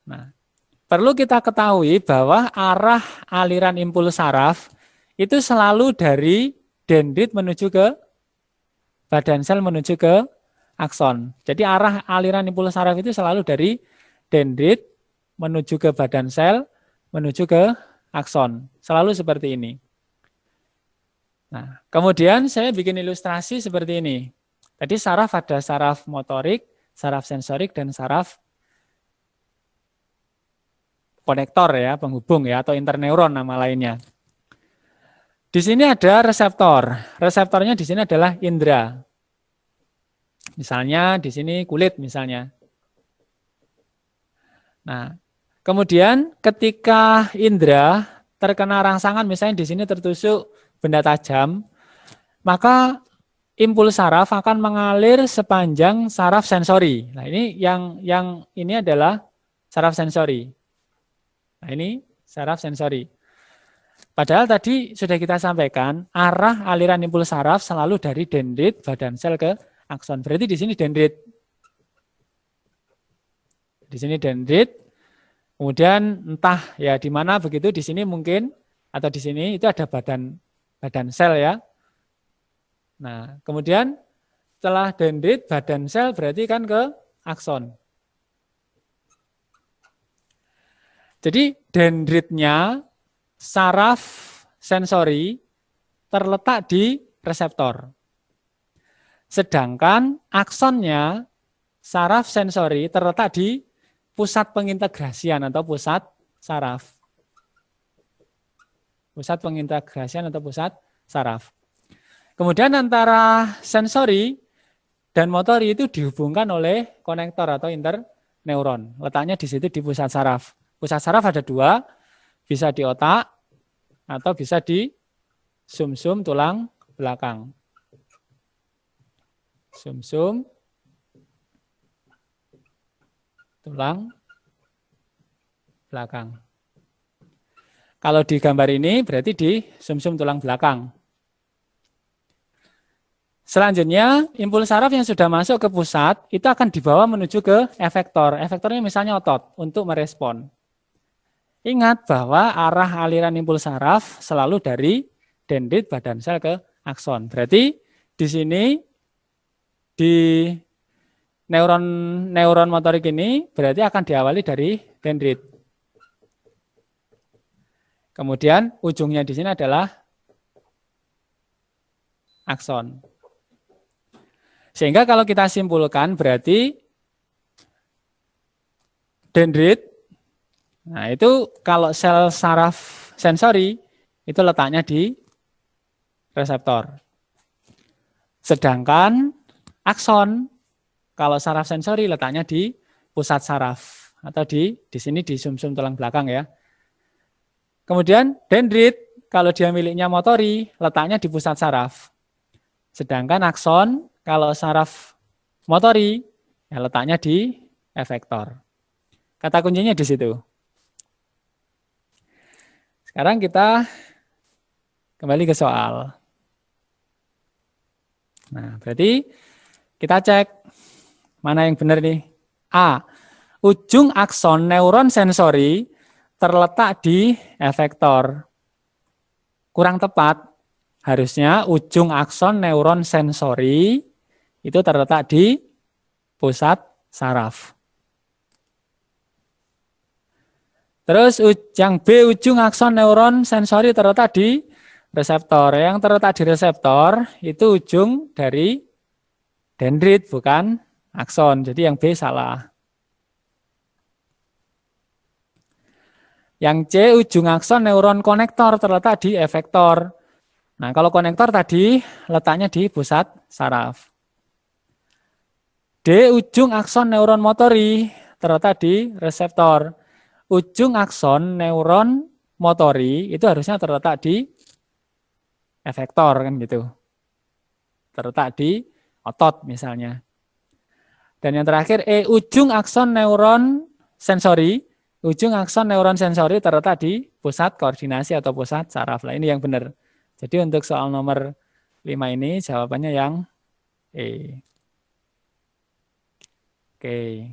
Nah, perlu kita ketahui bahwa arah aliran impuls saraf itu selalu dari dendrit menuju ke badan sel menuju ke akson. Jadi arah aliran impuls saraf itu selalu dari dendrit menuju ke badan sel menuju ke akson. Selalu seperti ini. Nah, kemudian saya bikin ilustrasi seperti ini. Tadi saraf ada saraf motorik, saraf sensorik, dan saraf konektor ya, penghubung ya, atau interneuron nama lainnya. Di sini ada reseptor. Reseptornya di sini adalah indera. Misalnya di sini kulit misalnya. Nah, kemudian ketika indera terkena rangsangan, misalnya di sini tertusuk benda tajam, maka impuls saraf akan mengalir sepanjang saraf sensori. Nah, ini yang ini adalah saraf sensori. Nah, ini saraf sensori. Padahal tadi sudah kita sampaikan, arah aliran impuls saraf selalu dari dendrit badan sel ke akson. Berarti di sini dendrit. Di sini dendrit. Kemudian entah ya di mana begitu, di sini mungkin atau di sini itu ada badan sel ya. Nah, kemudian setelah dendrit badan sel berarti kan ke akson. Jadi dendritnya saraf sensori terletak di reseptor. Sedangkan aksonnya saraf sensori terletak di pusat pengintegrasian atau pusat saraf. Pusat pengintegrasian atau pusat saraf. Kemudian antara sensori dan motori itu dihubungkan oleh konektor atau interneuron. Letaknya di situ di pusat saraf. Pusat saraf ada dua, bisa di otak atau bisa di sumsum tulang belakang. Sumsum tulang belakang. Kalau di gambar ini berarti di sumsum tulang belakang. Selanjutnya, impuls saraf yang sudah masuk ke pusat itu akan dibawa menuju ke efektor. Efektornya misalnya otot untuk merespon. Ingat bahwa arah aliran impuls saraf selalu dari dendrit badan sel ke akson. Berarti di sini di neuron motorik ini berarti akan diawali dari dendrit. Kemudian ujungnya di sini adalah akson. Sehingga kalau kita simpulkan berarti dendrit, nah itu kalau sel saraf sensori itu letaknya di reseptor. Sedangkan akson kalau saraf sensori letaknya di pusat saraf atau di sini di sumsum tulang belakang ya. Kemudian dendrit kalau dia miliknya motori letaknya di pusat saraf. Sedangkan akson Kalau saraf motori, ya letaknya di efektor. Kata kuncinya di situ. Sekarang kita kembali ke soal. Nah, berarti kita cek mana yang benar nih. A. Ujung akson neuron sensori terletak di efektor. Kurang tepat. Harusnya ujung akson neuron sensori itu terletak di pusat saraf. Terus yang B, ujung akson neuron sensori terletak di reseptor. Yang terletak di reseptor itu ujung dari dendrit, bukan akson. Jadi yang B salah. Yang C, ujung akson neuron konektor terletak di efektor. Nah, kalau konektor tadi letaknya di pusat saraf. D, ujung akson neuron motori terletak di reseptor. Ujung akson neuron motori itu harusnya terletak di efektor kan gitu. Terletak di otot misalnya. Dan yang terakhir E, ujung akson neuron sensori. Ujung akson neuron sensori terletak di pusat koordinasi atau pusat saraf. Lah ini yang benar. Jadi untuk soal nomor 5 ini jawabannya yang E. Oke.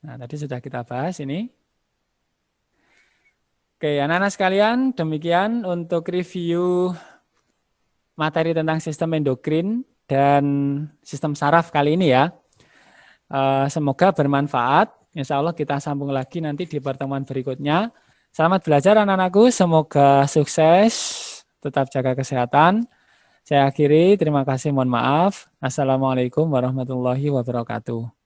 Nah, tadi sudah kita bahas ini. Oke, anak-anak sekalian, demikian untuk review materi tentang sistem endokrin dan sistem saraf kali ini ya. Semoga bermanfaat. Insya Allah kita sambung lagi nanti di pertemuan berikutnya. Selamat belajar anak-anakku, semoga sukses, tetap jaga kesehatan. Saya akhiri, terima kasih, mohon maaf. Assalamualaikum warahmatullahi wabarakatuh.